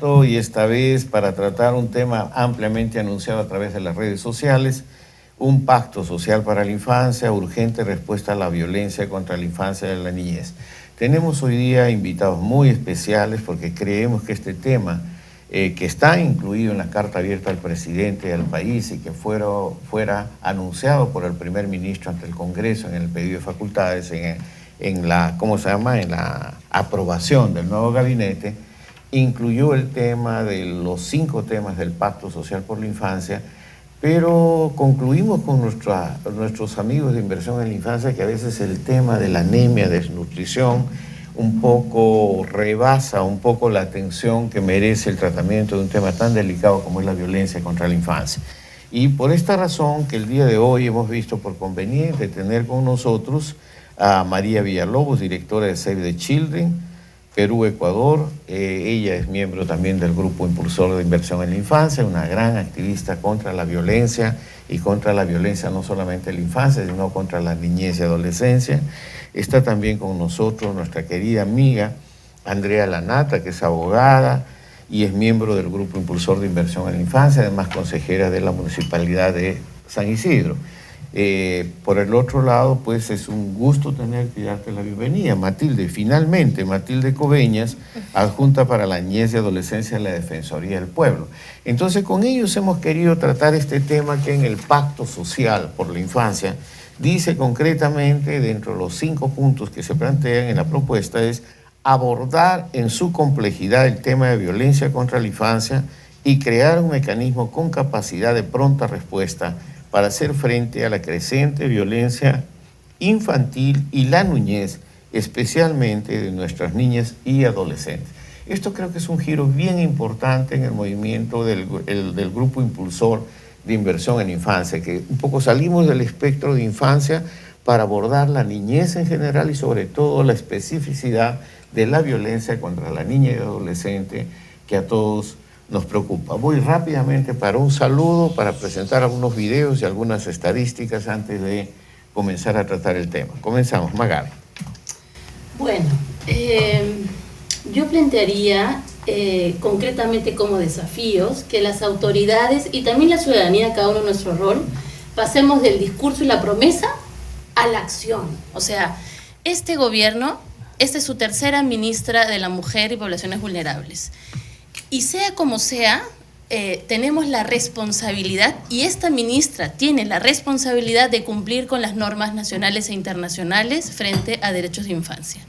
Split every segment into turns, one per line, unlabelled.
Alberto, y esta vez para tratar un tema ampliamente anunciado a través de las redes sociales, un pacto social para la infancia, urgente respuesta a la violencia contra la infancia y la niñez. Tenemos hoy día invitados muy especiales porque creemos que este tema, que está incluido en la carta abierta al presidente del país y que fuera anunciado por el primer ministro ante el Congreso en el pedido de facultades, en la aprobación del nuevo gabinete, incluyó el tema de los 5 temas del Pacto Social por la Infancia, pero concluimos con nuestros amigos de Inversión en la Infancia que a veces el tema de la anemia, desnutrición, un poco rebasa un poco la atención que merece el tratamiento de un tema tan delicado como es la violencia contra la infancia. Y por esta razón que el día de hoy hemos visto por conveniente tener con nosotros a María Villalobos, directora de Save the Children, Perú-Ecuador. Ella es miembro también del Grupo Impulsor de Inversión en la Infancia, una gran activista contra la violencia y contra la violencia no solamente en la infancia, sino contra la niñez y adolescencia. Está también con nosotros nuestra querida amiga Andrea Lanata, que es abogada y es miembro del Grupo Impulsor de Inversión en la Infancia, además consejera de la Municipalidad de San Isidro. Por el otro lado, pues es un gusto tenerte y darte la bienvenida. Matilde, finalmente, Matilde Coveñas, adjunta para la niñez y adolescencia de la Defensoría del Pueblo. Entonces, con ellos hemos querido tratar este tema que en el Pacto Social por la Infancia dice concretamente, dentro de los 5 puntos que se plantean en la propuesta, es abordar en su complejidad el tema de violencia contra la infancia y crear un mecanismo con capacidad de pronta respuesta para hacer frente a la creciente violencia infantil y la niñez, especialmente de nuestras niñas y adolescentes. Esto creo que es un giro bien importante en el movimiento del Grupo Impulsor de Inversión en Infancia, que un poco salimos del espectro de infancia para abordar la niñez en general y sobre todo la especificidad de la violencia contra la niña y adolescente que a todos nos preocupa. Voy rápidamente para un saludo, para presentar algunos videos y algunas estadísticas antes de comenzar a tratar el tema. Comenzamos, Magali.
Bueno, yo plantearía concretamente como desafíos que las autoridades y también la ciudadanía, cada uno en nuestro rol, pasemos del discurso y la promesa a la acción. O sea, este gobierno, esta es su tercera ministra de la Mujer y Poblaciones Vulnerables. Y sea como sea, tenemos la responsabilidad, y esta ministra tiene la responsabilidad de cumplir con las normas nacionales e internacionales frente a derechos de infancia.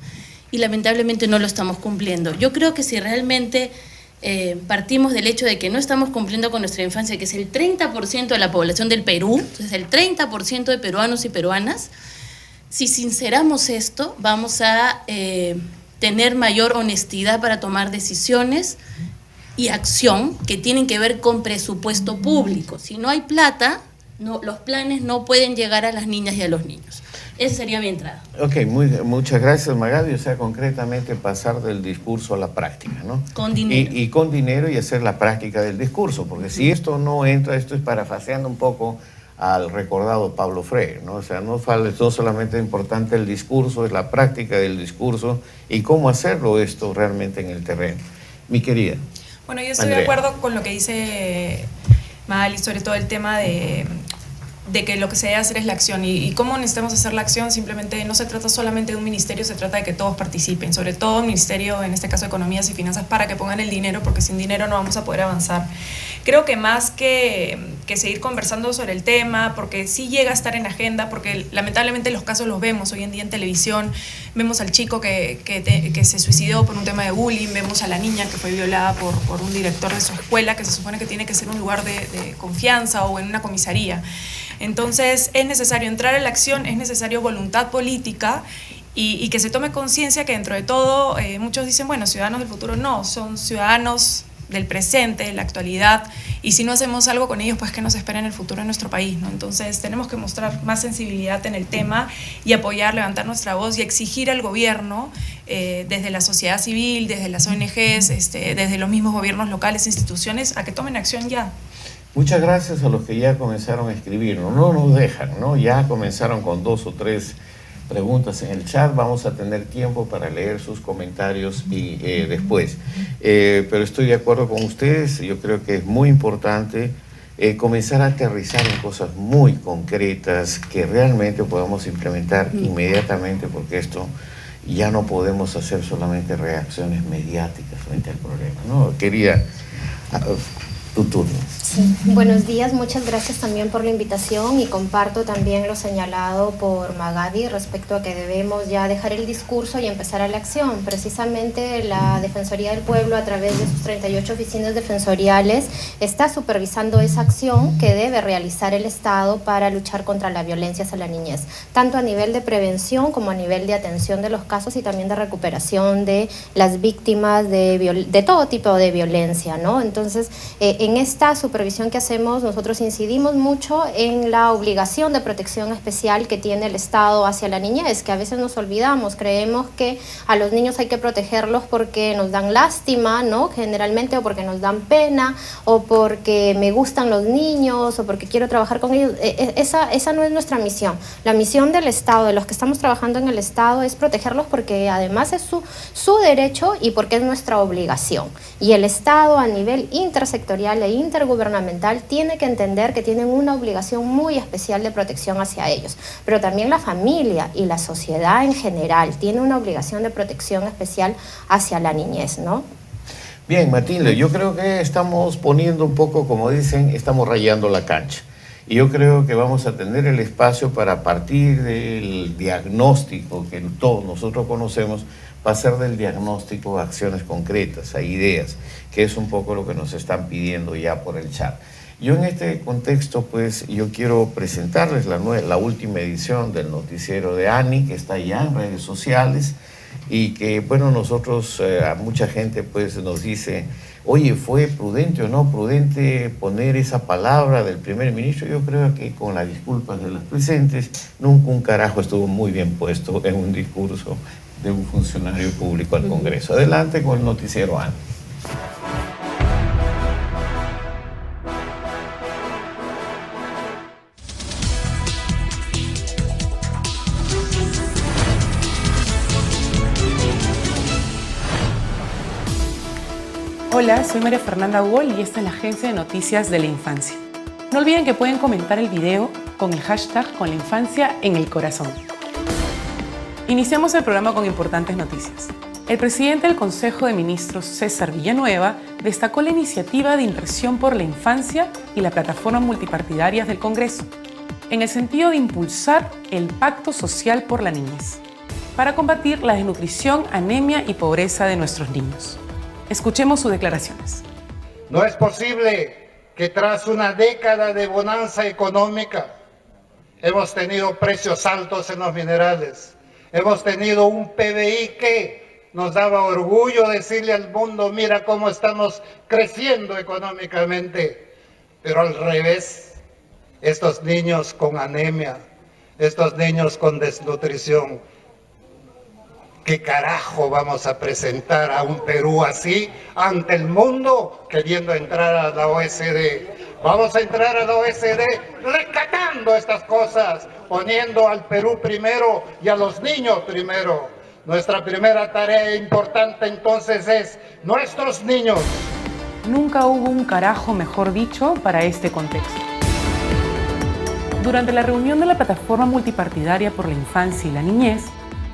Y lamentablemente no lo estamos cumpliendo. Yo creo que si realmente partimos del hecho de que no estamos cumpliendo con nuestra infancia, que es el 30% de la población del Perú, entonces el 30% de peruanos y peruanas, si sinceramos esto, vamos a tener mayor honestidad para tomar decisiones y acción que tienen que ver con presupuesto público. Si no hay plata, los planes no pueden llegar a las niñas y a los niños. Esa sería mi entrada.
Ok, muchas gracias, Magali. O sea, concretamente pasar del discurso a la práctica, ¿no?
Con dinero.
Y con dinero y hacer la práctica del discurso, porque si esto no entra, esto es parafraseando un poco al recordado Pablo Freire, ¿no? O sea, no solamente es importante el discurso, es la práctica del discurso y cómo hacerlo esto realmente en el terreno. Mi querida.
Bueno, yo estoy
Andrea.
de acuerdo con lo que dice Magali, sobre todo el tema de que lo que se debe hacer es la acción. ¿Y cómo necesitamos hacer la acción? Simplemente no se trata solamente de un ministerio, se trata de que todos participen, sobre todo el ministerio, en este caso Economías y Finanzas, para que pongan el dinero, porque sin dinero no vamos a poder avanzar. Creo que más que seguir conversando sobre el tema, porque sí llega a estar en agenda, porque lamentablemente los casos los vemos hoy en día en televisión, vemos al chico que se suicidó por un tema de bullying, vemos a la niña que fue violada por un director de su escuela, que se supone que tiene que ser un lugar de confianza o en una comisaría. Entonces es necesario entrar en la acción, es necesario voluntad política y que se tome conciencia que dentro de todo, muchos dicen, bueno, ciudadanos del futuro no, son ciudadanos del presente, de la actualidad, y si no hacemos algo con ellos, pues que nos espera en el futuro en nuestro país, ¿no? Entonces tenemos que mostrar más sensibilidad en el tema y apoyar, levantar nuestra voz y exigir al gobierno, desde la sociedad civil, desde las ONGs, desde los mismos gobiernos locales, instituciones, a que tomen acción ya.
Muchas gracias a los que ya comenzaron a escribir, no nos dejan, ¿no? Ya comenzaron con 2 o 3 preguntas en el chat. Vamos a tener tiempo para leer sus comentarios y después. Pero estoy de acuerdo con ustedes. Yo creo que es muy importante comenzar a aterrizar en cosas muy concretas que realmente podamos implementar inmediatamente, porque esto ya no podemos hacer solamente reacciones mediáticas frente al problema, ¿no? Quería tu turno.
Sí. Buenos días, muchas gracias también por la invitación y comparto también lo señalado por Magali respecto a que debemos ya dejar el discurso y empezar a la acción. Precisamente la Defensoría del Pueblo, a través de sus 38 oficinas defensoriales, está supervisando esa acción que debe realizar el Estado para luchar contra la violencia hacia la niñez, tanto a nivel de prevención como a nivel de atención de los casos y también de recuperación de las víctimas de todo tipo de violencia, ¿no? Entonces, en esta supervisión que hacemos, nosotros incidimos mucho en la obligación de protección especial que tiene el Estado hacia la niñez, que a veces nos olvidamos, creemos que a los niños hay que protegerlos porque nos dan lástima, ¿no? Generalmente, o porque nos dan pena, o porque me gustan los niños, o porque quiero trabajar con ellos. Esa no es nuestra misión. La misión del Estado, de los que estamos trabajando en el Estado, es protegerlos porque además es su derecho y porque es nuestra obligación. Y el Estado, a nivel intersectorial e intergubernamental, tiene que entender que tienen una obligación muy especial de protección hacia ellos, pero también la familia y la sociedad en general tiene una obligación de protección especial hacia la niñez, ¿no?
Bien, Matilde, yo creo que estamos poniendo un poco, como dicen, estamos rayando la cancha. Y yo creo que vamos a tener el espacio para, partir del diagnóstico que todos nosotros conocemos, pasar del diagnóstico a acciones concretas, a ideas, que es un poco lo que nos están pidiendo ya por el chat. Yo en este contexto, pues, yo quiero presentarles la última edición del noticiero de Ani, que está ya en redes sociales, y que, bueno, nosotros, a mucha gente, pues, nos dice, oye, ¿fue prudente o no prudente poner esa palabra del primer ministro? Yo creo que, con las disculpas de los presentes, nunca un carajo estuvo muy bien puesto en un discurso de un funcionario público al Congreso. Adelante con el noticiero Ani.
Hola, soy María Fernanda Gol y esta es la Agencia de Noticias de la Infancia. No olviden que pueden comentar el video con el hashtag Con la Infancia en el Corazón. Iniciamos el programa con importantes noticias. El presidente del Consejo de Ministros, César Villanueva, destacó la iniciativa de inversión por la infancia y la plataforma multipartidaria del Congreso, en el sentido de impulsar el Pacto Social por la Niñez, para combatir la desnutrición, anemia y pobreza de nuestros niños. Escuchemos sus declaraciones.
No es posible que tras una década de bonanza económica hemos tenido precios altos en los minerales, hemos tenido un PBI que nos daba orgullo decirle al mundo, mira cómo estamos creciendo económicamente, pero al revés, estos niños con anemia, estos niños con desnutrición. ¿Qué carajo vamos a presentar a un Perú así ante el mundo queriendo entrar a la OECD? Vamos a entrar a la OECD rescatando estas cosas, poniendo al Perú primero y a los niños primero. Nuestra primera tarea importante entonces es nuestros niños.
Nunca hubo un carajo, mejor dicho, para este contexto. Durante la reunión de la Plataforma Multipartidaria por la Infancia y la Niñez,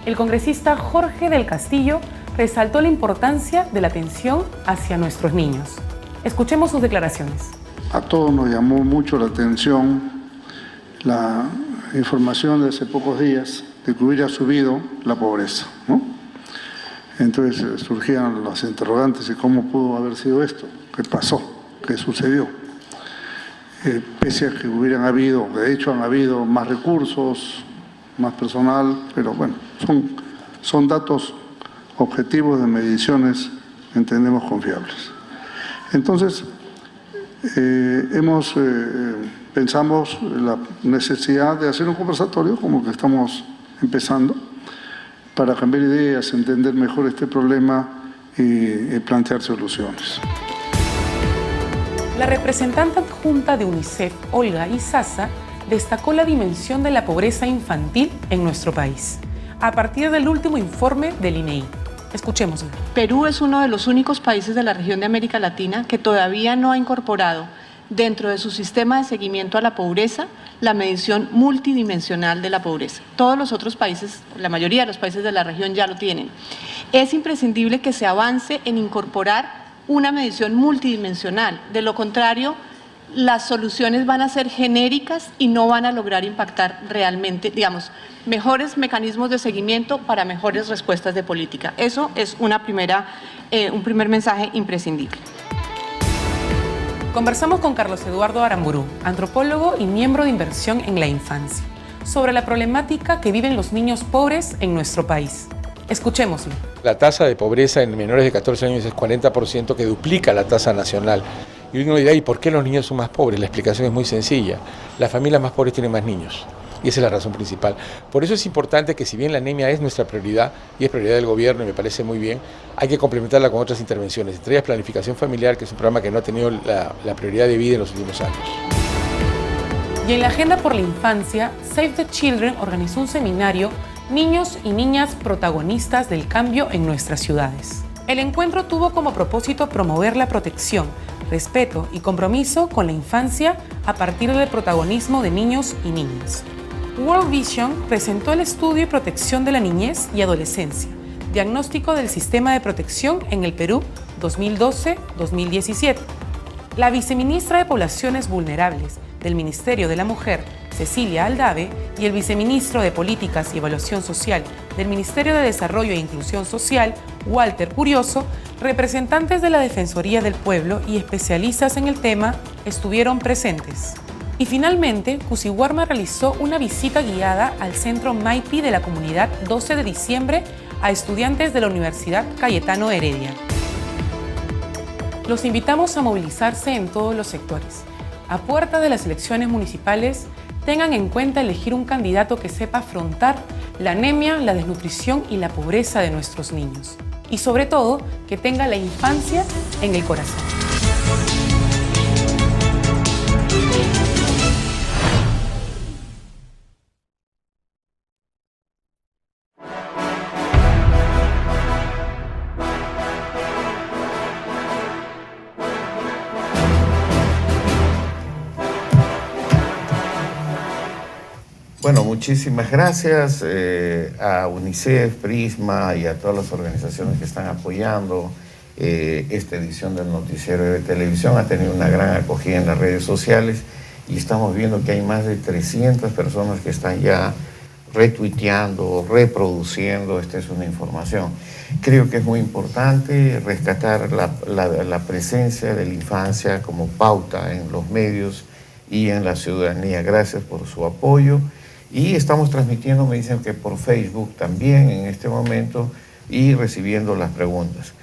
el congresista Jorge del Castillo resaltó la importancia de la atención hacia nuestros niños. Escuchemos sus declaraciones.
A todos nos llamó mucho la atención la información de hace pocos días de que hubiera subido la pobreza, ¿no? Entonces surgían las interrogantes de cómo pudo haber sido esto, qué pasó, qué sucedió. Pese a que hubieran habido, de hecho han habido más recursos, más personal, pero bueno, son datos objetivos de mediciones, entendemos, confiables. Entonces, pensamos la necesidad de hacer un conversatorio, como que estamos empezando, para cambiar ideas, entender mejor este problema y plantear soluciones.
La representante adjunta de UNICEF, Olga Izaza, destacó la dimensión de la pobreza infantil en nuestro país a partir del último informe del INEI. Escuchémoslo.
Perú es uno de los únicos países de la región de América Latina que todavía no ha incorporado dentro de su sistema de seguimiento a la pobreza la medición multidimensional de la pobreza. Todos los otros países, la mayoría de los países de la región ya lo tienen. Es imprescindible que se avance en incorporar una medición multidimensional. De lo contrario, las soluciones van a ser genéricas y no van a lograr impactar realmente, digamos, mejores mecanismos de seguimiento para mejores respuestas de política. Eso es un primer mensaje imprescindible.
Conversamos con Carlos Eduardo Aramburu, antropólogo y miembro de Inversión en la Infancia, sobre la problemática que viven los niños pobres en nuestro país. Escuchémoslo.
La tasa de pobreza en menores de 14 años es 40%, que duplica la tasa nacional. Y uno dirá, ¿y por qué los niños son más pobres? La explicación es muy sencilla. Las familias más pobres tienen más niños. Y esa es la razón principal. Por eso es importante que, si bien la anemia es nuestra prioridad y es prioridad del gobierno y me parece muy bien, hay que complementarla con otras intervenciones. Entre ellas planificación familiar, que es un programa que no ha tenido la prioridad de vida en los últimos años.
Y en la Agenda por la Infancia, Save the Children organizó un seminario Niños y niñas protagonistas del cambio en nuestras ciudades. El encuentro tuvo como propósito promover la protección, respeto y compromiso con la infancia a partir del protagonismo de niños y niñas. World Vision presentó el estudio y protección de la niñez y adolescencia, diagnóstico del sistema de protección en el Perú 2012-2017. La viceministra de Poblaciones Vulnerables del Ministerio de la Mujer, Cecilia Aldave, y el viceministro de Políticas y Evaluación Social del Ministerio de Desarrollo e Inclusión Social, Walter Curioso, representantes de la Defensoría del Pueblo y especialistas en el tema estuvieron presentes. Y finalmente, Cusihuarma realizó una visita guiada al Centro Maipi de la Comunidad 12 de diciembre a estudiantes de la Universidad Cayetano Heredia. Los invitamos a movilizarse en todos los sectores. A puerta de las elecciones municipales, tengan en cuenta elegir un candidato que sepa afrontar la anemia, la desnutrición y la pobreza de nuestros niños. Y sobre todo, que tenga la infancia en el corazón.
Bueno, muchísimas gracias a UNICEF, Prisma y a todas las organizaciones que están apoyando esta edición del Noticiero de Televisión. Ha tenido una gran acogida en las redes sociales y estamos viendo que hay más de 300 personas que están ya retuiteando, reproduciendo. Esta es una información. Creo que es muy importante rescatar la presencia de la infancia como pauta en los medios y en la ciudadanía. Gracias por su apoyo. Y estamos transmitiendo, me dicen que por Facebook también en este momento, y recibiendo las preguntas.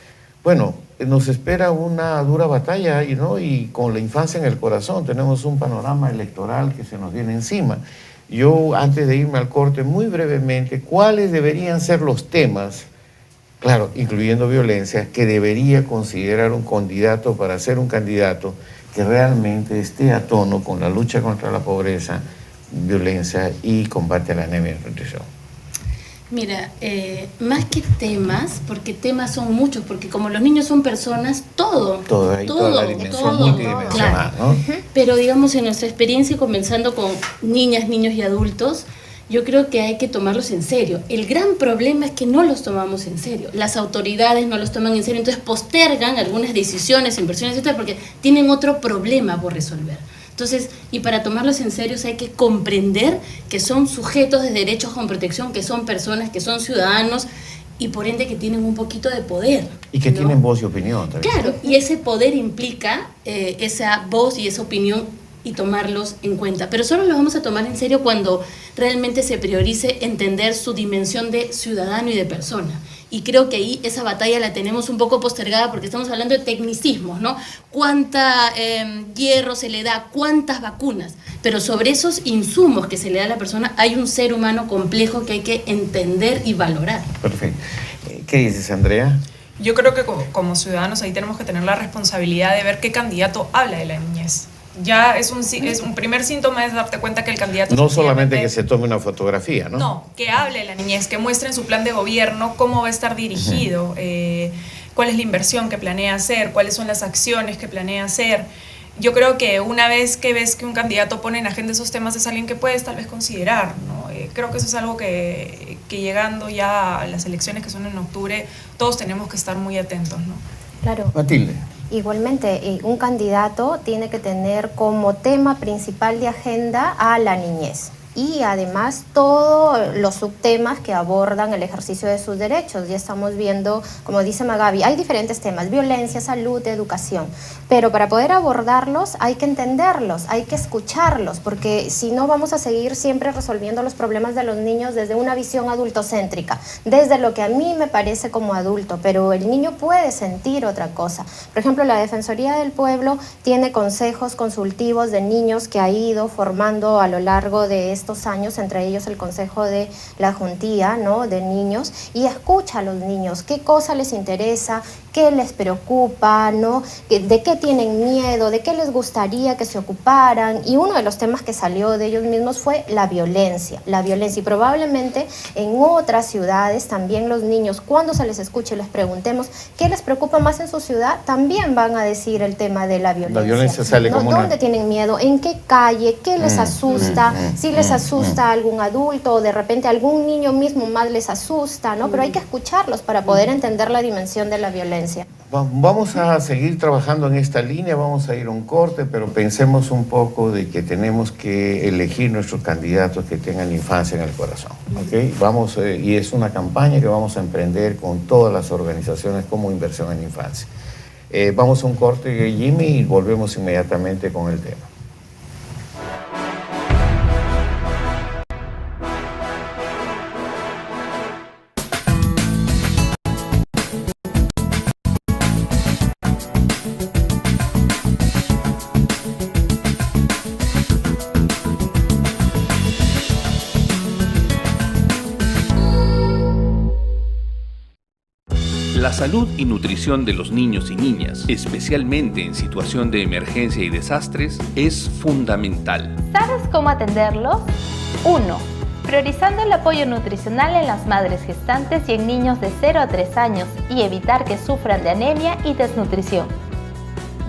Bueno, nos espera una dura batalla, ¿no? Y con la infancia en el corazón tenemos un panorama electoral que se nos viene encima. Yo, antes de irme al corte, muy brevemente, ¿cuáles deberían ser los temas, claro, incluyendo violencia, que debería considerar un candidato para ser un candidato que realmente esté a tono con la lucha contra la pobreza, violencia y combate a la anemia y desnutrición?
Mira, más que temas, porque temas son muchos, porque como los niños son personas, toda la dimensión multidimensional, claro, ¿no? Pero digamos, en nuestra experiencia, comenzando con niñas, niños y adultos, yo creo que hay que tomarlos en serio. El gran problema es que no los tomamos en serio. Las autoridades no los toman en serio, entonces postergan algunas decisiones, inversiones, etc., porque tienen otro problema por resolver. Entonces, y para tomarlos en serio hay que comprender que son sujetos de derechos con protección, que son personas, que son ciudadanos y por ende que tienen un poquito de poder.
Y que tienen voz y opinión también.
Claro, y ese poder implica esa voz y esa opinión y tomarlos en cuenta. Pero solo los vamos a tomar en serio cuando realmente se priorice entender su dimensión de ciudadano y de persona. Y creo que ahí esa batalla la tenemos un poco postergada porque estamos hablando de tecnicismos, ¿no? ¿Cuánta hierro se le da? ¿Cuántas vacunas? Pero sobre esos insumos que se le da a la persona hay un ser humano complejo que hay que entender y valorar.
Perfecto. ¿Qué dices, Andrea?
Yo creo que como ciudadanos ahí tenemos que tener la responsabilidad de ver qué candidato habla de la niñez. ya es un primer síntoma, es darte cuenta que el candidato...
No solamente que se tome una fotografía, ¿no?
No, que hable la niñez, que muestre en su plan de gobierno cómo va a estar dirigido, cuál es la inversión que planea hacer, cuáles son las acciones que planea hacer. Yo creo que una vez que ves que un candidato pone en agenda esos temas es alguien que puedes tal vez considerar, ¿no? Creo que eso es algo que llegando ya a las elecciones que son en octubre, todos tenemos que estar muy atentos, ¿no?
Claro.
Matilde.
Igualmente, un candidato tiene que tener como tema principal de agenda a la niñez y además todos los subtemas que abordan el ejercicio de sus derechos. Ya estamos viendo, como dice Magabi, hay diferentes temas: violencia, salud, educación, pero para poder abordarlos hay que entenderlos, hay que escucharlos, porque si no vamos a seguir siempre resolviendo los problemas de los niños desde una visión adultocéntrica, desde lo que a mí me parece como adulto, pero el niño puede sentir otra cosa. Por ejemplo, la Defensoría del Pueblo tiene consejos consultivos de niños que ha ido formando a lo largo de estos años, entre ellos el Consejo de la Juntía, ¿no?, de niños, y escucha a los niños qué cosa les interesa, qué les preocupa, ¿no?, de qué tienen miedo, de qué les gustaría que se ocuparan, y uno de los temas que salió de ellos mismos fue la violencia, y probablemente en otras ciudades también los niños, cuando se les escuche y les preguntemos qué les preocupa más en su ciudad, también van a decir el tema de la violencia.
La violencia sale, ¿no?, como
¿Dónde tienen miedo? ¿En qué calle? ¿Qué les asusta? Si les asusta a algún adulto, o de repente algún niño mismo más les asusta, ¿no? Pero hay que escucharlos para poder entender la dimensión de la violencia.
Vamos a seguir trabajando en esta línea, vamos a ir a un corte, pero pensemos un poco de que tenemos que elegir nuestros candidatos que tengan la infancia en el corazón, ¿ok? Vamos, y es una campaña que vamos a emprender con todas las organizaciones como Inversión en Infancia. Vamos a un corte, Jimmy, y volvemos inmediatamente con el tema.
La salud y nutrición de los niños y niñas, especialmente en situación de emergencia y desastres, es fundamental.
¿Sabes cómo atenderlos? 1. Priorizando el apoyo nutricional en las madres gestantes y en niños de 0 a 3 años y evitar que sufran de anemia y desnutrición.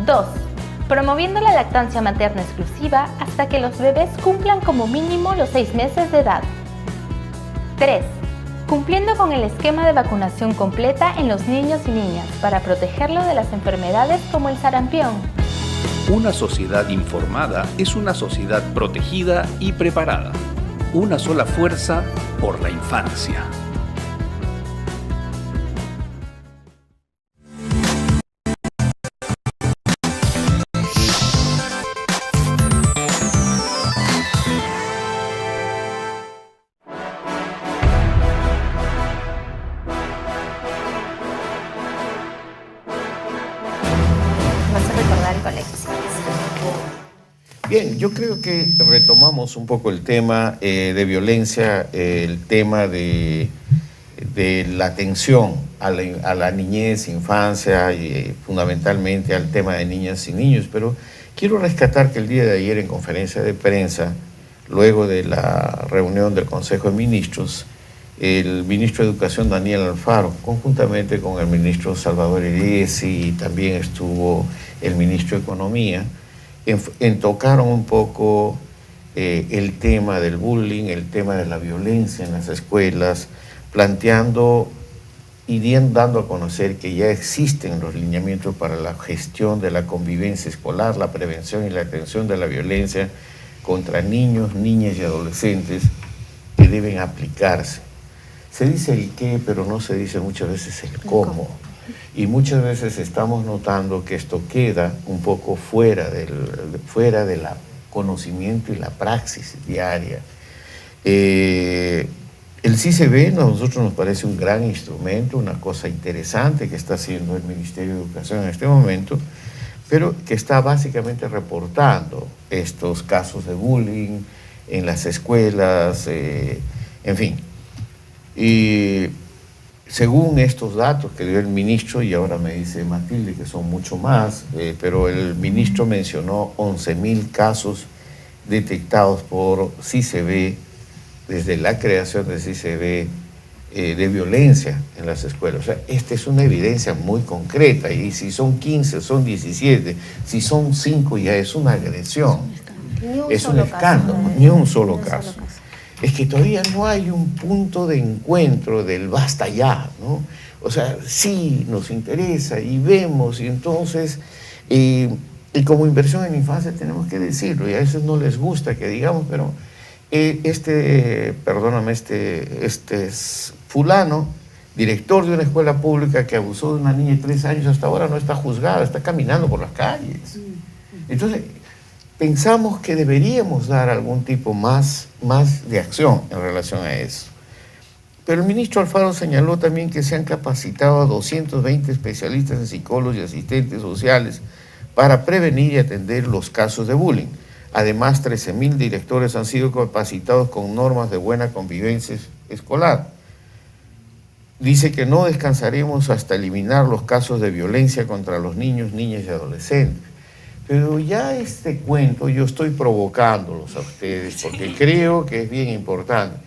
2. Promoviendo la lactancia materna exclusiva hasta que los bebés cumplan como mínimo los 6 meses de edad. 3. Cumpliendo con el esquema de vacunación completa en los niños y niñas para protegerlos de las enfermedades como el sarampión.
Una sociedad informada es una sociedad protegida y preparada. Una sola fuerza por la infancia.
Bien, yo creo que retomamos un poco el tema de violencia, el tema de la atención a la niñez, infancia y fundamentalmente al tema de niñas y niños, pero quiero rescatar que el día de ayer en conferencia de prensa, luego de la reunión del Consejo de Ministros, el ministro de Educación Daniel Alfaro, conjuntamente con el ministro Salvador Eliesi, y también estuvo el ministro de Economía, tocaron un poco el tema del bullying, el tema de la violencia en las escuelas, planteando y dando a conocer que ya existen los lineamientos para la gestión de la convivencia escolar, la prevención y la atención de la violencia contra niños, niñas y adolescentes que deben aplicarse. Se dice el qué, pero no se dice muchas veces el cómo. Y muchas veces estamos notando que esto queda un poco fuera del conocimiento y la praxis diaria. El CICB a nosotros nos parece un gran instrumento, una cosa interesante que está haciendo el Ministerio de Educación en este momento, pero que está básicamente reportando estos casos de bullying en las escuelas, en fin. según estos datos que dio el ministro, y ahora me dice Matilde que son mucho más, pero el ministro mencionó 11.000 casos detectados por CICB, desde la creación de CICB, de violencia en las escuelas. O sea, esta es una evidencia muy concreta, y si son 15, son 17, si son 5 ya es una agresión, es un escándalo, ni un solo caso. Es que todavía no hay un punto de encuentro del basta ya, ¿no? O sea, sí nos interesa y vemos, y entonces, y como inversión en infancia tenemos que decirlo, y a veces no les gusta que digamos, pero perdóname, fulano, director de una escuela pública que abusó de una niña de 3 años, hasta ahora no está juzgado, está caminando por las calles. Entonces, pensamos que deberíamos dar algún tipo más de acción en relación a eso. Pero el ministro Alfaro señaló también que se han capacitado a 220 especialistas en psicólogos y asistentes sociales para prevenir y atender los casos de bullying. Además, 13.000 directores han sido capacitados con normas de buena convivencia escolar. Dice que no descansaremos hasta eliminar los casos de violencia contra los niños, niñas y adolescentes. Pero ya este cuento yo estoy provocándolos a ustedes porque creo que es bien importante.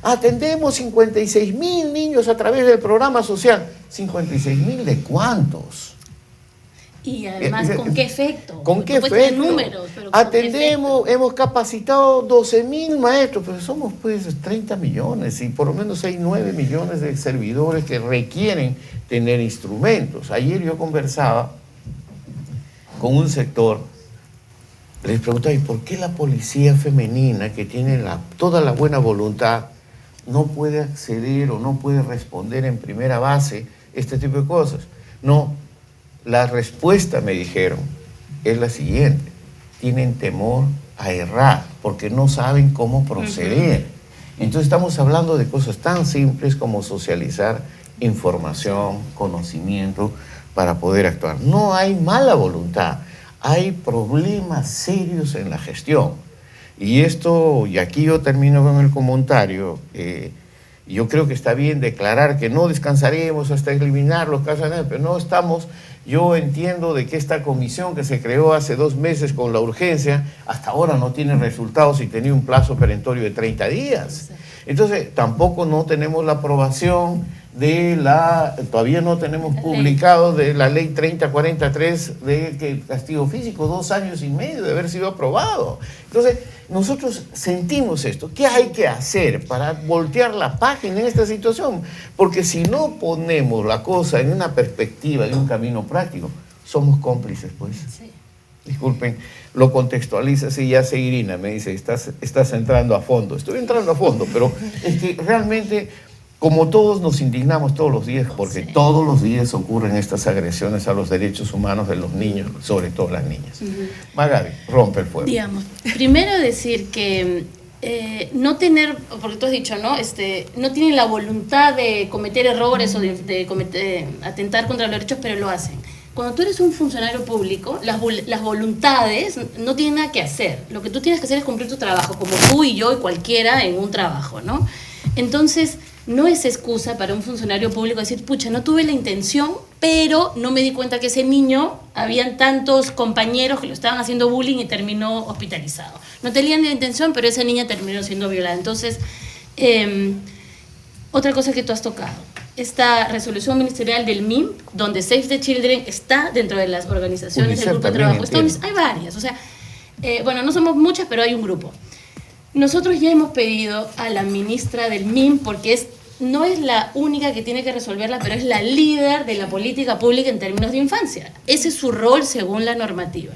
Atendemos 56.000 niños a través del programa social. ¿56.000 de cuántos?
Y además, ¿con qué efecto?
¿Con qué efecto?
Números, pero
atendemos, hemos capacitado 12.000 maestros, pero somos pues 30 millones y por lo menos hay 9 millones de servidores que requieren tener instrumentos. Ayer yo conversaba con un sector, les preguntaba, ¿y por qué la policía femenina, que tiene toda la buena voluntad, no puede acceder o no puede responder en primera base este tipo de cosas? No, la respuesta, me dijeron, es la siguiente: tienen temor a errar porque no saben cómo proceder. Entonces estamos hablando de cosas tan simples como socializar información, conocimiento, para poder actuar. No hay mala voluntad, hay problemas serios en la gestión. Y esto, y aquí yo termino con el comentario, yo creo que está bien declarar que no descansaremos hasta eliminar los casos, pero no estamos. Yo entiendo de que esta comisión que se creó hace 2 meses con la urgencia, hasta ahora no tiene resultados y tenía un plazo perentorio de 30 días. Entonces, tampoco no tenemos la aprobación todavía no tenemos publicado de la ley 3043 de castigo físico, 2 años y medio de haber sido aprobado. Entonces, nosotros sentimos esto. ¿Qué hay que hacer para voltear la página en esta situación? Porque si no ponemos la cosa en una perspectiva, en un camino práctico, somos cómplices, pues. Sí. Disculpen, lo contextualiza así, ya sé, Irina, me dice, estás entrando a fondo. Estoy entrando a fondo, pero es que realmente, como todos nos indignamos todos los días, porque todos los días ocurren estas agresiones a los derechos humanos de los niños, sobre todo las niñas. Magali, rompe el fuego.
Digamos, primero decir que no tener, porque tú has dicho, ¿no? No tienen la voluntad de cometer errores o de atentar contra los derechos, pero lo hacen. Cuando tú eres un funcionario público, las voluntades no tienen nada que hacer. Lo que tú tienes que hacer es cumplir tu trabajo, como tú y yo y cualquiera en un trabajo, ¿no? Entonces, no es excusa para un funcionario público decir, pucha, no tuve la intención, pero no me di cuenta que ese niño, habían tantos compañeros que lo estaban haciendo bullying y terminó hospitalizado. No tenían la intención, pero esa niña terminó siendo violada. Entonces, otra cosa que tú has tocado, esta resolución ministerial del MIM, donde Save the Children está dentro de las organizaciones del grupo de trabajo. Hay varias, o sea, bueno, no somos muchas, pero hay un grupo. Nosotros ya hemos pedido a la ministra del MIM, porque no es la única que tiene que resolverla, pero es la líder de la política pública en términos de infancia. Ese es su rol según la normativa.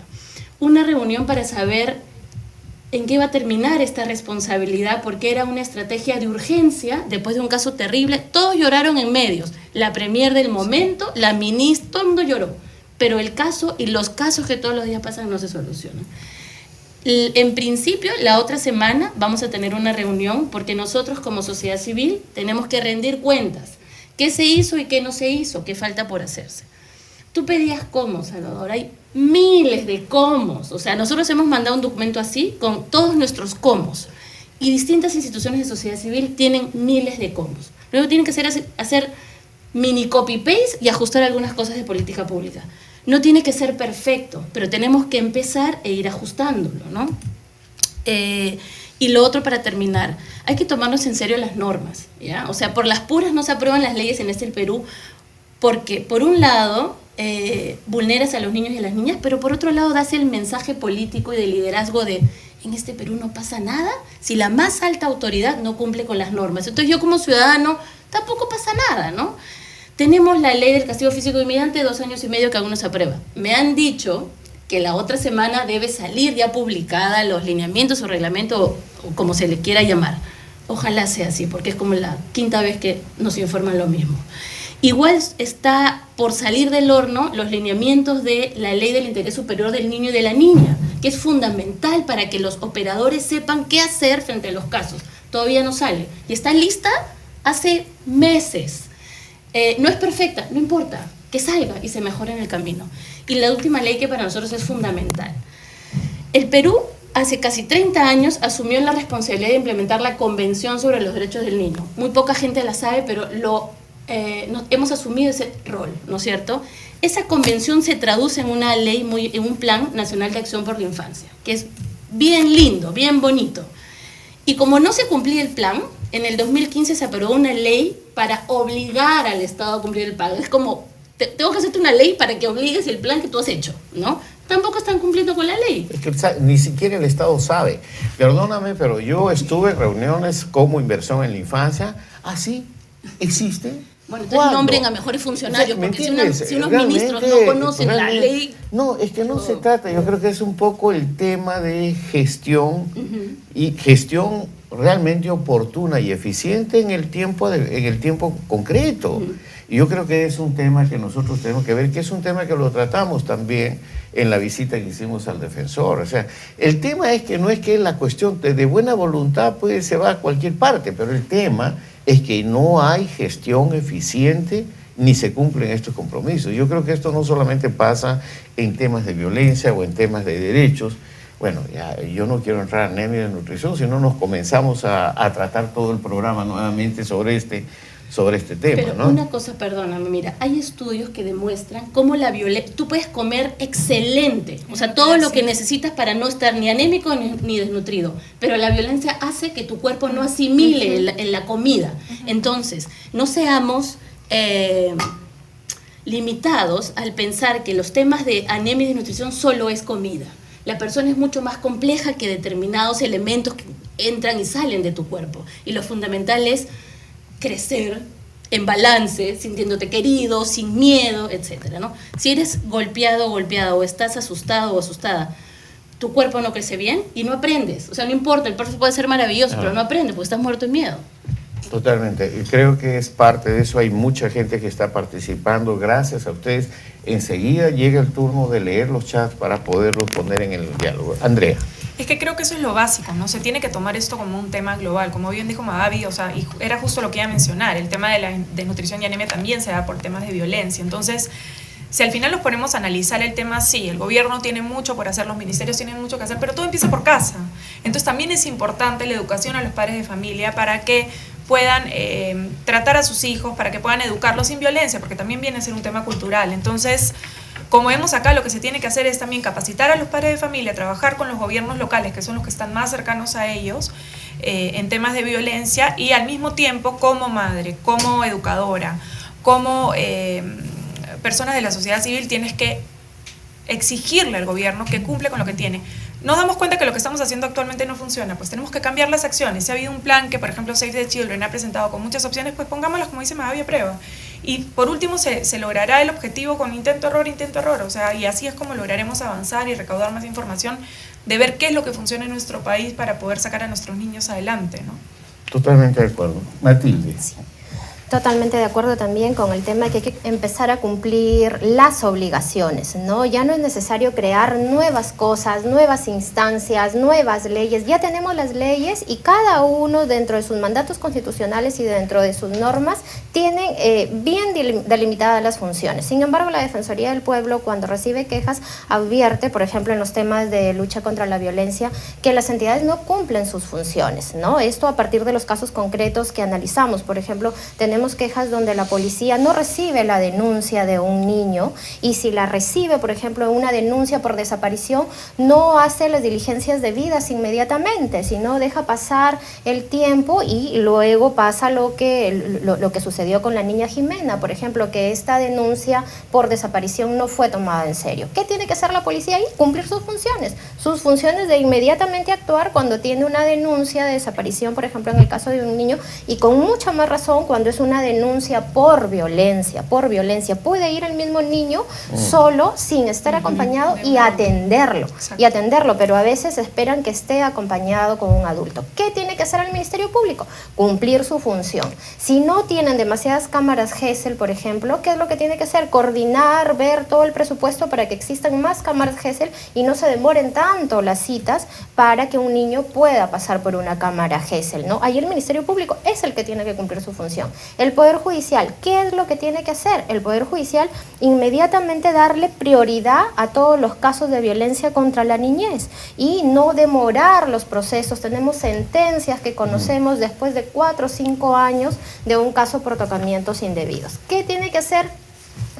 Una reunión para saber en qué va a terminar esta responsabilidad, porque era una estrategia de urgencia después de un caso terrible. Todos lloraron en medios. La premier del momento, la ministra, todo el mundo lloró. Pero el caso y los casos que todos los días pasan no se solucionan. En principio, la otra semana vamos a tener una reunión porque nosotros como sociedad civil tenemos que rendir cuentas. ¿Qué se hizo y qué no se hizo? ¿Qué falta por hacerse? Tú pedías cómo, Salvador. Hay miles de cómo. O sea, nosotros hemos mandado un documento así con todos nuestros cómo. Y distintas instituciones de sociedad civil tienen miles de cómo. Luego tienen que hacer mini copy-paste y ajustar algunas cosas de política pública. No tiene que ser perfecto, pero tenemos que empezar e ir ajustándolo, ¿no? Y lo otro, para terminar, hay que tomarnos en serio las normas, ¿ya? O sea, por las puras no se aprueban las leyes en el Perú, porque por un lado vulneras a los niños y a las niñas, pero por otro lado das el mensaje político y de liderazgo de en este Perú no pasa nada si la más alta autoridad no cumple con las normas. Entonces yo como ciudadano tampoco pasa nada, ¿no? Tenemos la ley del castigo físico inmediante, 2 años y medio que aún no se aprueba. Me han dicho que la otra semana debe salir ya publicada los lineamientos o reglamento, o como se le quiera llamar. Ojalá sea así, porque es como la 5ª vez que nos informan lo mismo. Igual está por salir del horno los lineamientos de la ley del interés superior del niño y de la niña, que es fundamental para que los operadores sepan qué hacer frente a los casos. Todavía no sale. Y está lista hace meses. No es perfecta, no importa, que salga y se mejore en el camino. Y la última ley que para nosotros es fundamental. El Perú hace casi 30 años asumió la responsabilidad de implementar la Convención sobre los Derechos del Niño. Muy poca gente la sabe, pero hemos asumido ese rol, ¿no es cierto? Esa convención se traduce en una ley, en un Plan Nacional de Acción por la Infancia, que es bien lindo, bien bonito. Y como no se cumplía el plan, en el 2015 se aprobó una ley para obligar al Estado a cumplir el plan. Es como, tengo que hacerte una ley para que obligues el plan que tú has hecho, ¿no? Tampoco están cumpliendo con la ley.
Es que ni siquiera el Estado sabe. Perdóname, pero yo estuve en reuniones como inversión en la infancia. ¿Ah, sí? ¿Existe?
Bueno, entonces nombren a mejores funcionarios, porque si unos ministros no conocen la ley...
No, es que no se trata, yo creo que es un poco el tema de gestión, y gestión realmente oportuna y eficiente en el tiempo concreto. Y yo creo que es un tema que nosotros tenemos que ver, que es un tema que lo tratamos también en la visita que hicimos al defensor. O sea, el tema es que no es que la cuestión de buena voluntad se va a cualquier parte, pero el tema es que no hay gestión eficiente ni se cumplen estos compromisos. Yo creo que esto no solamente pasa en temas de violencia o en temas de derechos. Bueno, ya, yo no quiero entrar en anemia de nutrición, sino nos comenzamos a tratar todo el programa nuevamente sobre este tema.
Pero
¿no?
Una cosa, perdóname, mira, hay estudios que demuestran cómo la violencia, tú puedes comer excelente, o sea, todo lo que necesitas para no estar ni anémico ni desnutrido, pero la violencia hace que tu cuerpo no asimile en la comida. Entonces, no seamos limitados al pensar que los temas de anemia y desnutrición solo es comida. La persona es mucho más compleja que determinados elementos que entran y salen de tu cuerpo. Y lo fundamental es crecer en balance, sintiéndote querido, sin miedo, etcétera, ¿no? Si eres golpeado o golpeada, o estás asustado o asustada, tu cuerpo no crece bien y no aprendes. O sea, no importa, el proceso puede ser maravilloso, pero no aprende porque estás muerto de miedo.
Totalmente. Y creo que es parte de eso. Hay mucha gente que está participando. Gracias a ustedes. Enseguida llega el turno de leer los chats para poderlos poner en el diálogo. Andrea.
Es que creo que eso es lo básico, ¿no? Se tiene que tomar esto como un tema global. Como bien dijo Magabi, o sea, y era justo lo que iba a mencionar. El tema de la desnutrición y anemia también se da por temas de violencia. Entonces, si al final nos ponemos a analizar el tema, sí, el gobierno tiene mucho por hacer, los ministerios tienen mucho que hacer, pero todo empieza por casa. Entonces también es importante la educación a los padres de familia para que puedan tratar a sus hijos, para que puedan educarlos sin violencia, porque también viene a ser un tema cultural. Entonces, como vemos acá, lo que se tiene que hacer es también capacitar a los padres de familia, trabajar con los gobiernos locales, que son los que están más cercanos a ellos, en temas de violencia, y al mismo tiempo, como madre, como educadora, como personas de la sociedad civil, tienes que exigirle al gobierno que cumple con lo que tiene. Nos damos cuenta que lo que estamos haciendo actualmente no funciona, pues tenemos que cambiar las acciones. Si ha habido un plan que, por ejemplo, Save the Children ha presentado con muchas opciones, pues pongámoslas, como dice Magabi, a prueba. Y por último, se logrará el objetivo con intento-error, o sea, y así es como lograremos avanzar y recaudar más información de ver qué es lo que funciona en nuestro país para poder sacar a nuestros niños adelante, ¿no?
Totalmente de acuerdo. Matilde.
Sí. Totalmente de acuerdo también con el tema de que hay que empezar a cumplir las obligaciones, ¿no? Ya no es necesario crear nuevas cosas, nuevas instancias, nuevas leyes. Ya tenemos las leyes y cada uno dentro de sus mandatos constitucionales y dentro de sus normas tienen bien delimitadas las funciones. Sin embargo, la Defensoría del Pueblo, cuando recibe quejas, advierte, por ejemplo, en los temas de lucha contra la violencia, que las entidades no cumplen sus funciones, ¿no? Esto a partir de los casos concretos que analizamos. Por ejemplo, tenemos tenemos quejas donde la policía no recibe la denuncia de un niño y si la recibe, por ejemplo, una denuncia por desaparición, no hace las diligencias debidas inmediatamente, sino deja pasar el tiempo y luego pasa lo que sucedió con la niña Jimena, por ejemplo, que esta denuncia por desaparición no fue tomada en serio. ¿Qué tiene que hacer la policía ahí? Cumplir sus funciones de inmediatamente actuar cuando tiene una denuncia de desaparición, por ejemplo, en el caso de un niño, y con mucha más razón cuando es una denuncia por violencia. Puede ir el mismo niño solo, sin estar acompañado, y atenderlo, pero a veces esperan que esté acompañado con un adulto. ¿Qué tiene que hacer el Ministerio Público? Cumplir su función. Si no tienen demasiadas cámaras Gesell, por ejemplo, ¿qué es lo que tiene que hacer? Coordinar, ver todo el presupuesto para que existan más cámaras Gesell y no se demoren tanto las citas para que un niño pueda pasar por una cámara Gesell, ¿no? Ahí el Ministerio Público es el que tiene que cumplir su función. El Poder Judicial, ¿qué es lo que tiene que hacer? El Poder Judicial inmediatamente darle prioridad a todos los casos de violencia contra la niñez y no demorar los procesos. Tenemos sentencias que conocemos después de 4 o 5 años de un caso por tocamientos indebidos. ¿Qué tiene que hacer?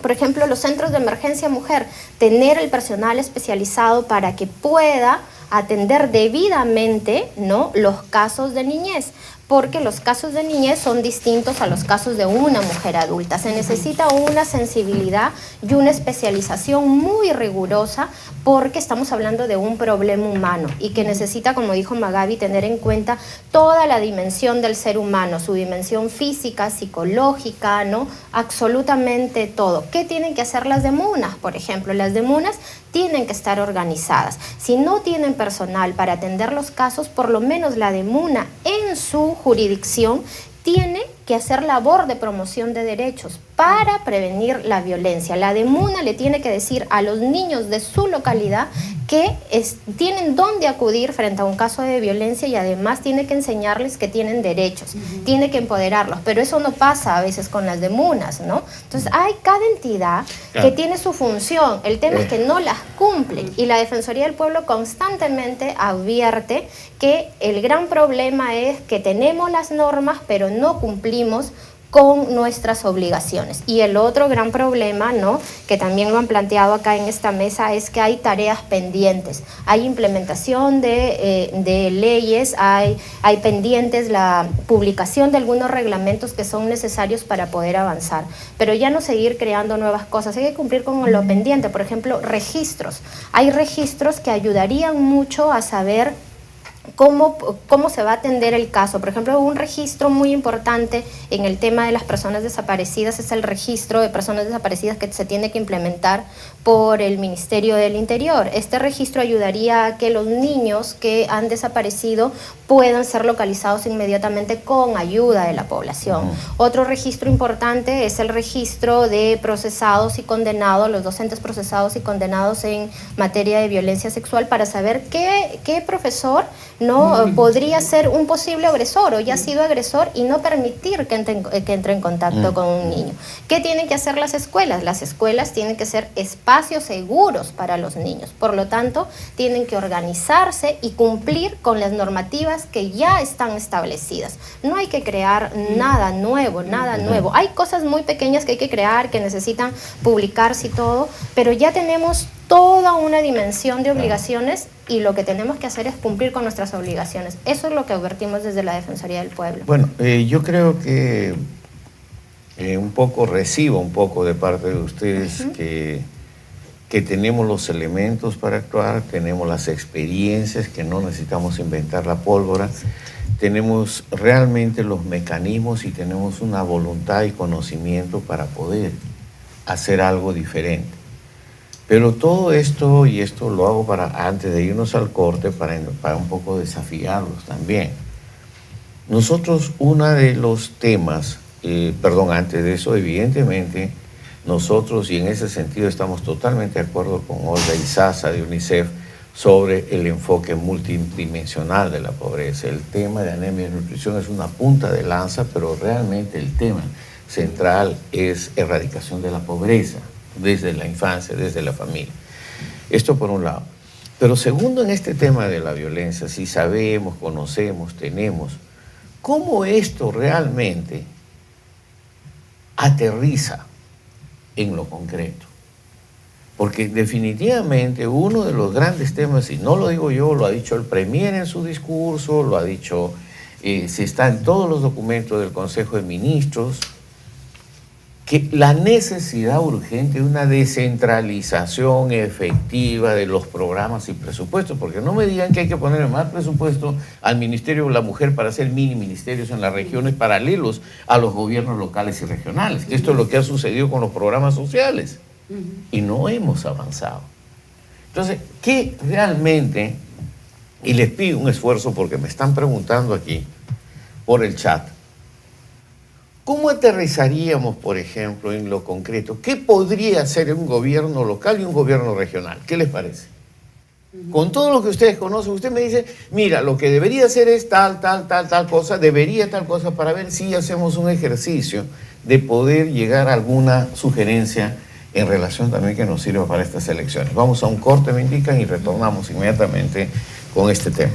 Por ejemplo, los centros de emergencia mujer, tener el personal especializado para que pueda atender debidamente, ¿no?, los casos de niñez, porque los casos de niñez son distintos a los casos de una mujer adulta. Se necesita una sensibilidad y una especialización muy rigurosa porque estamos hablando de un problema humano y que necesita, como dijo Magabi, tener en cuenta toda la dimensión del ser humano, su dimensión física, psicológica, ¿no? Absolutamente todo. ¿Qué tienen que hacer las DEMUNAS? Por ejemplo, las DEMUNAS tienen que estar organizadas. Si no tienen personal para atender los casos, por lo menos la DEMUNA en su jurisdicción tiene que hacer labor de promoción de derechos para prevenir la violencia. La DEMUNA le tiene que decir a los niños de su localidad que tienen dónde acudir frente a un caso de violencia y además tiene que enseñarles que tienen derechos, tiene que empoderarlos, pero eso no pasa a veces con las DEMUNAS, ¿no? Entonces hay cada entidad que tiene su función, el tema es que no las cumplen y la Defensoría del Pueblo constantemente advierte que el gran problema es que tenemos las normas pero no cumplimos con nuestras obligaciones. Y el otro gran problema, ¿no?, que también lo han planteado acá en esta mesa, es que hay tareas pendientes. Hay implementación de leyes, hay pendientes la publicación de algunos reglamentos que son necesarios para poder avanzar. Pero ya no seguir creando nuevas cosas, hay que cumplir con lo pendiente. Por ejemplo, registros. Hay registros que ayudarían mucho a saber cómo se va a atender el caso. Por ejemplo, un registro muy importante en el tema de las personas desaparecidas es el registro de personas desaparecidas que se tiene que implementar por el Ministerio del Interior. Este registro ayudaría a que los niños que han desaparecido puedan ser localizados inmediatamente con ayuda de la población. Otro registro importante es el registro de procesados y condenados, los docentes procesados y condenados en materia de violencia sexual, para saber qué profesor no podría ser un posible agresor o ya ha sido agresor y no permitir que entre en contacto con un niño. ¿Qué tienen que hacer las escuelas? Las escuelas tienen que ser espacios seguros para los niños. Por lo tanto, tienen que organizarse y cumplir con las normativas que ya están establecidas. No hay que crear nada nuevo. Hay cosas muy pequeñas que hay que crear, que necesitan publicarse y todo, pero ya tenemos toda una dimensión de obligaciones y lo que tenemos que hacer es cumplir con nuestras obligaciones. Eso es lo que advertimos desde la Defensoría del Pueblo.
Bueno, yo creo que recibo un poco de parte de ustedes que tenemos los elementos para actuar, tenemos las experiencias, que no necesitamos inventar la pólvora, tenemos realmente los mecanismos y tenemos una voluntad y conocimiento para poder hacer algo diferente. Pero todo esto, y esto lo hago antes de irnos al corte, para un poco desafiarlos también. Nosotros, uno de los temas, antes de eso, evidentemente, nosotros, y en ese sentido estamos totalmente de acuerdo con Olga Izaza de UNICEF, sobre el enfoque multidimensional de la pobreza. El tema de anemia y nutrición es una punta de lanza, pero realmente el tema central es erradicación de la pobreza, desde la infancia, desde la familia. Esto por un lado. Pero segundo, en este tema de la violencia, si sabemos, conocemos, tenemos, ¿cómo esto realmente aterriza en lo concreto. Porque definitivamente uno de los grandes temas, y no lo digo yo, lo ha dicho el Premier en su discurso, lo ha dicho, se está en todos los documentos del Consejo de Ministros, que la necesidad urgente de una descentralización efectiva de los programas y presupuestos, porque no me digan que hay que poner más presupuesto al Ministerio de la Mujer para hacer mini ministerios en las regiones paralelos a los gobiernos locales y regionales, que esto es lo que ha sucedido con los programas sociales, y no hemos avanzado. Entonces, ¿qué realmente? Y les pido un esfuerzo porque me están preguntando aquí por el chat. ¿Cómo aterrizaríamos, por ejemplo, en lo concreto? ¿Qué podría hacer un gobierno local y un gobierno regional? ¿Qué les parece? Con todo lo que ustedes conocen, usted me dice, mira, lo que debería hacer es tal cosa, debería tal cosa, para ver si hacemos un ejercicio de poder llegar a alguna sugerencia en relación también que nos sirva para estas elecciones. Vamos a un corte, me indican, y retornamos inmediatamente con este tema.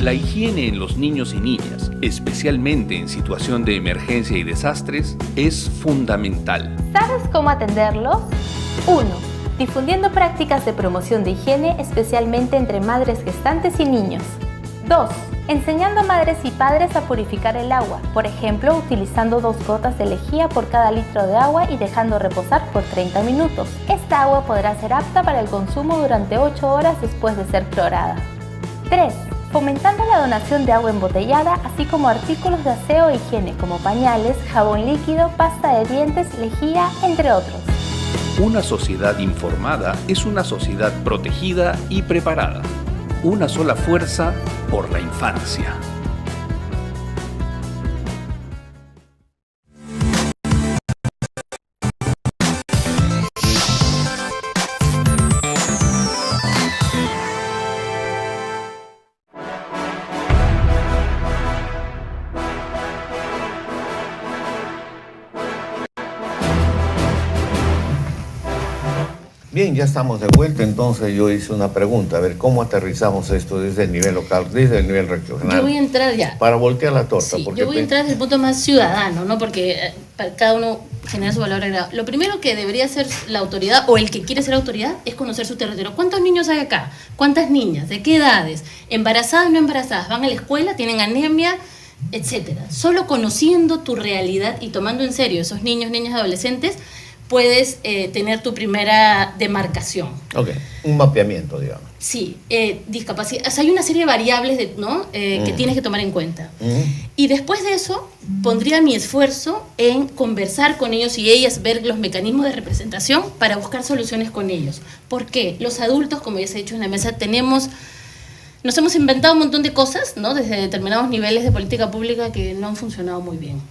La higiene en los niños y niñas, especialmente en situación de emergencia y desastres, es fundamental.
¿Sabes cómo atenderlos? 1. Difundiendo prácticas de promoción de higiene, especialmente entre madres gestantes y niños. 2. Enseñando a madres y padres a purificar el agua, por ejemplo, utilizando 2 gotas de lejía por cada litro de agua y dejando reposar por 30 minutos. Esta agua podrá ser apta para el consumo durante 8 horas después de ser clorada. 3. Fomentando la donación de agua embotellada, así como artículos de aseo e higiene como pañales, jabón líquido, pasta de dientes, lejía, entre otros.
Una sociedad informada es una sociedad protegida y preparada. Una sola fuerza por la infancia.
Bien, ya estamos de vuelta, entonces yo hice una pregunta, a ver, ¿cómo aterizamos esto desde el nivel local, desde el nivel regional?
Yo voy a entrar ya.
Para voltear la torta.
Sí,
porque
yo voy a entrar desde el punto más ciudadano, ¿no? Porque cada uno genera su valor agregado. Lo primero que debería hacer la autoridad, o el que quiere ser autoridad, es conocer su territorio. ¿Cuántos niños hay acá? ¿Cuántas niñas? ¿De qué edades? ¿Embarazadas, no embarazadas? ¿Van a la escuela? ¿Tienen anemia? Etcétera. Solo conociendo tu realidad y tomando en serio esos niños, niñas, adolescentes, puedes tener tu primera demarcación.
Ok, un mapeamiento, digamos.
Sí, discapacidad. O sea, hay una serie de variables que tienes que tomar en cuenta. Y después de eso, pondría mi esfuerzo en conversar con ellos y ellas, ver los mecanismos de representación para buscar soluciones con ellos. ¿Por qué? Los adultos, como ya se ha dicho en la mesa, nos hemos inventado un montón de cosas, ¿no? Desde determinados niveles de política pública que no han funcionado muy bien.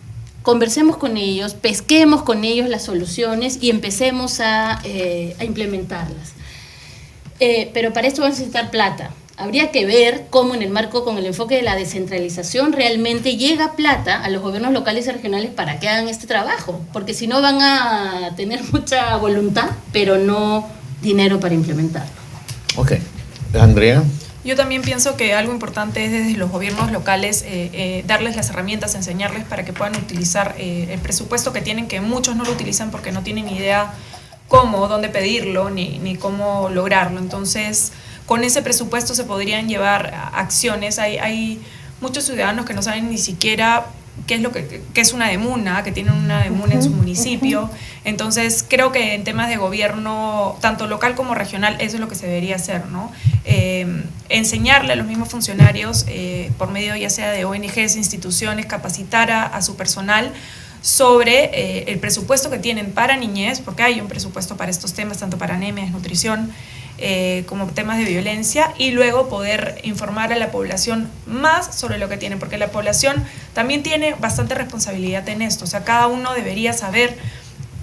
Conversemos con ellos, pesquemos con ellos las soluciones y empecemos a implementarlas. Pero para esto vamos a necesitar plata. Habría que ver cómo en el marco, con el enfoque de la descentralización, realmente llega plata a los gobiernos locales y regionales para que hagan este trabajo. Porque si no van a tener mucha voluntad, pero no dinero para implementarlo.
Ok. Andrea.
Yo también pienso que algo importante es desde los gobiernos locales darles las herramientas, enseñarles para que puedan utilizar el presupuesto que tienen, que muchos no lo utilizan porque no tienen ni idea cómo, dónde pedirlo, ni cómo lograrlo. Entonces, con ese presupuesto se podrían llevar acciones. Hay muchos ciudadanos que no saben ni siquiera qué es una DEMUNA, que tienen una DEMUNA en su municipio. Entonces, creo que en temas de gobierno, tanto local como regional, eso es lo que se debería hacer, ¿no? Enseñarle a los mismos funcionarios, por medio ya sea de ONGs, instituciones, capacitar a su personal sobre el presupuesto que tienen para niñez, porque hay un presupuesto para estos temas, tanto para anemia, desnutrición, como temas de violencia, y luego poder informar a la población más sobre lo que tienen, porque la población también tiene bastante responsabilidad en esto. O sea, cada uno debería saber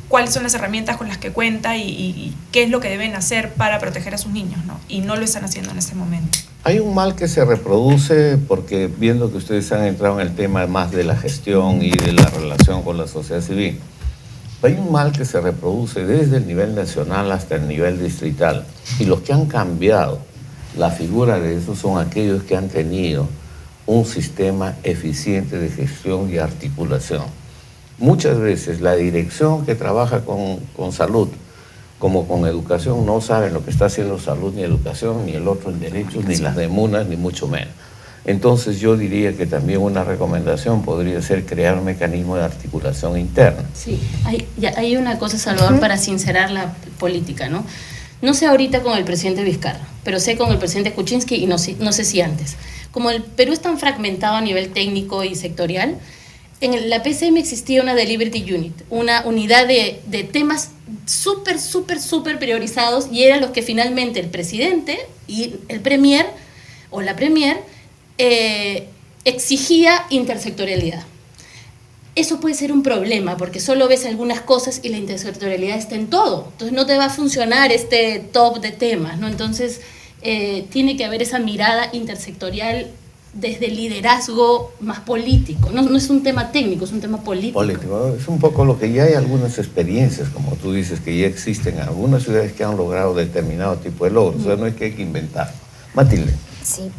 cuáles son las herramientas con las que cuenta y qué es lo que deben hacer para proteger a sus niños, ¿no? Y no lo están haciendo en este momento.
Hay un mal que se reproduce porque viendo que ustedes han entrado en el tema más de la gestión y de la relación con la sociedad civil, hay un mal que se reproduce desde el nivel nacional hasta el nivel distrital. Y los que han cambiado la figura de eso son aquellos que han tenido un sistema eficiente de gestión y articulación. Muchas veces la dirección que trabaja con salud como con educación no saben lo que está haciendo salud ni educación, ni el otro en derechos, ni las demunas, ni mucho menos. Entonces yo diría que también una recomendación podría ser crear un mecanismo de articulación interna.
Sí, hay una cosa, Salvador, para sincerar la política, ¿no? No sé ahorita con el presidente Vizcarra, pero sé con el presidente Kuczynski y no sé si antes. Como el Perú es tan fragmentado a nivel técnico y sectorial, en la PCM existía una Delivery Unit, una unidad de temas súper priorizados, y eran los que finalmente el presidente y el premier o la premier exigía intersectorialidad. Eso puede ser un problema porque solo ves algunas cosas y la intersectorialidad está en todo. Entonces no te va a funcionar este top de temas, ¿no? Entonces tiene que haber esa mirada intersectorial desde el liderazgo más político. No es un tema técnico, es un tema político.
Es un poco lo que ya hay algunas experiencias, como tú dices, que ya existen en algunas ciudades que han logrado determinado tipo de logros. O sea, no es que hay que inventar. Matilde.
Sí.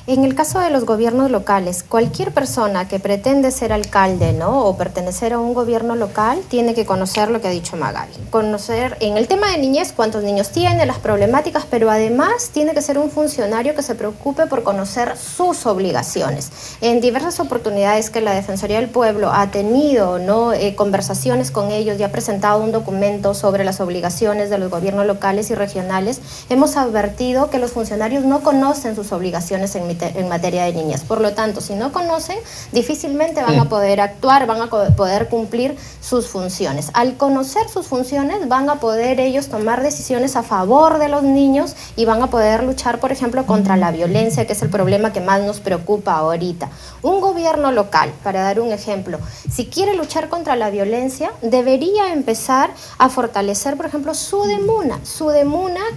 En el caso de los gobiernos locales, cualquier persona que pretende ser alcalde, ¿no?, o pertenecer a un gobierno local, tiene que conocer lo que ha dicho Magali. Conocer en el tema de niñez cuántos niños tiene, las problemáticas, pero además tiene que ser un funcionario que se preocupe por conocer sus obligaciones. En diversas oportunidades que la Defensoría del Pueblo ha tenido, ¿no?, conversaciones con ellos y ha presentado un documento sobre las obligaciones de los gobiernos locales y regionales, hemos advertido que los funcionarios no conocen sus obligaciones en materia de niñez. Por lo tanto, si no conocen, difícilmente van a poder actuar, van a poder cumplir sus funciones. Al conocer sus funciones, van a poder ellos tomar decisiones a favor de los niños y van a poder luchar, por ejemplo, contra la violencia, que es el problema que más nos preocupa ahorita. Un gobierno local, para dar un ejemplo, si quiere luchar contra la violencia, debería empezar a fortalecer, por ejemplo, SUDEMUNA,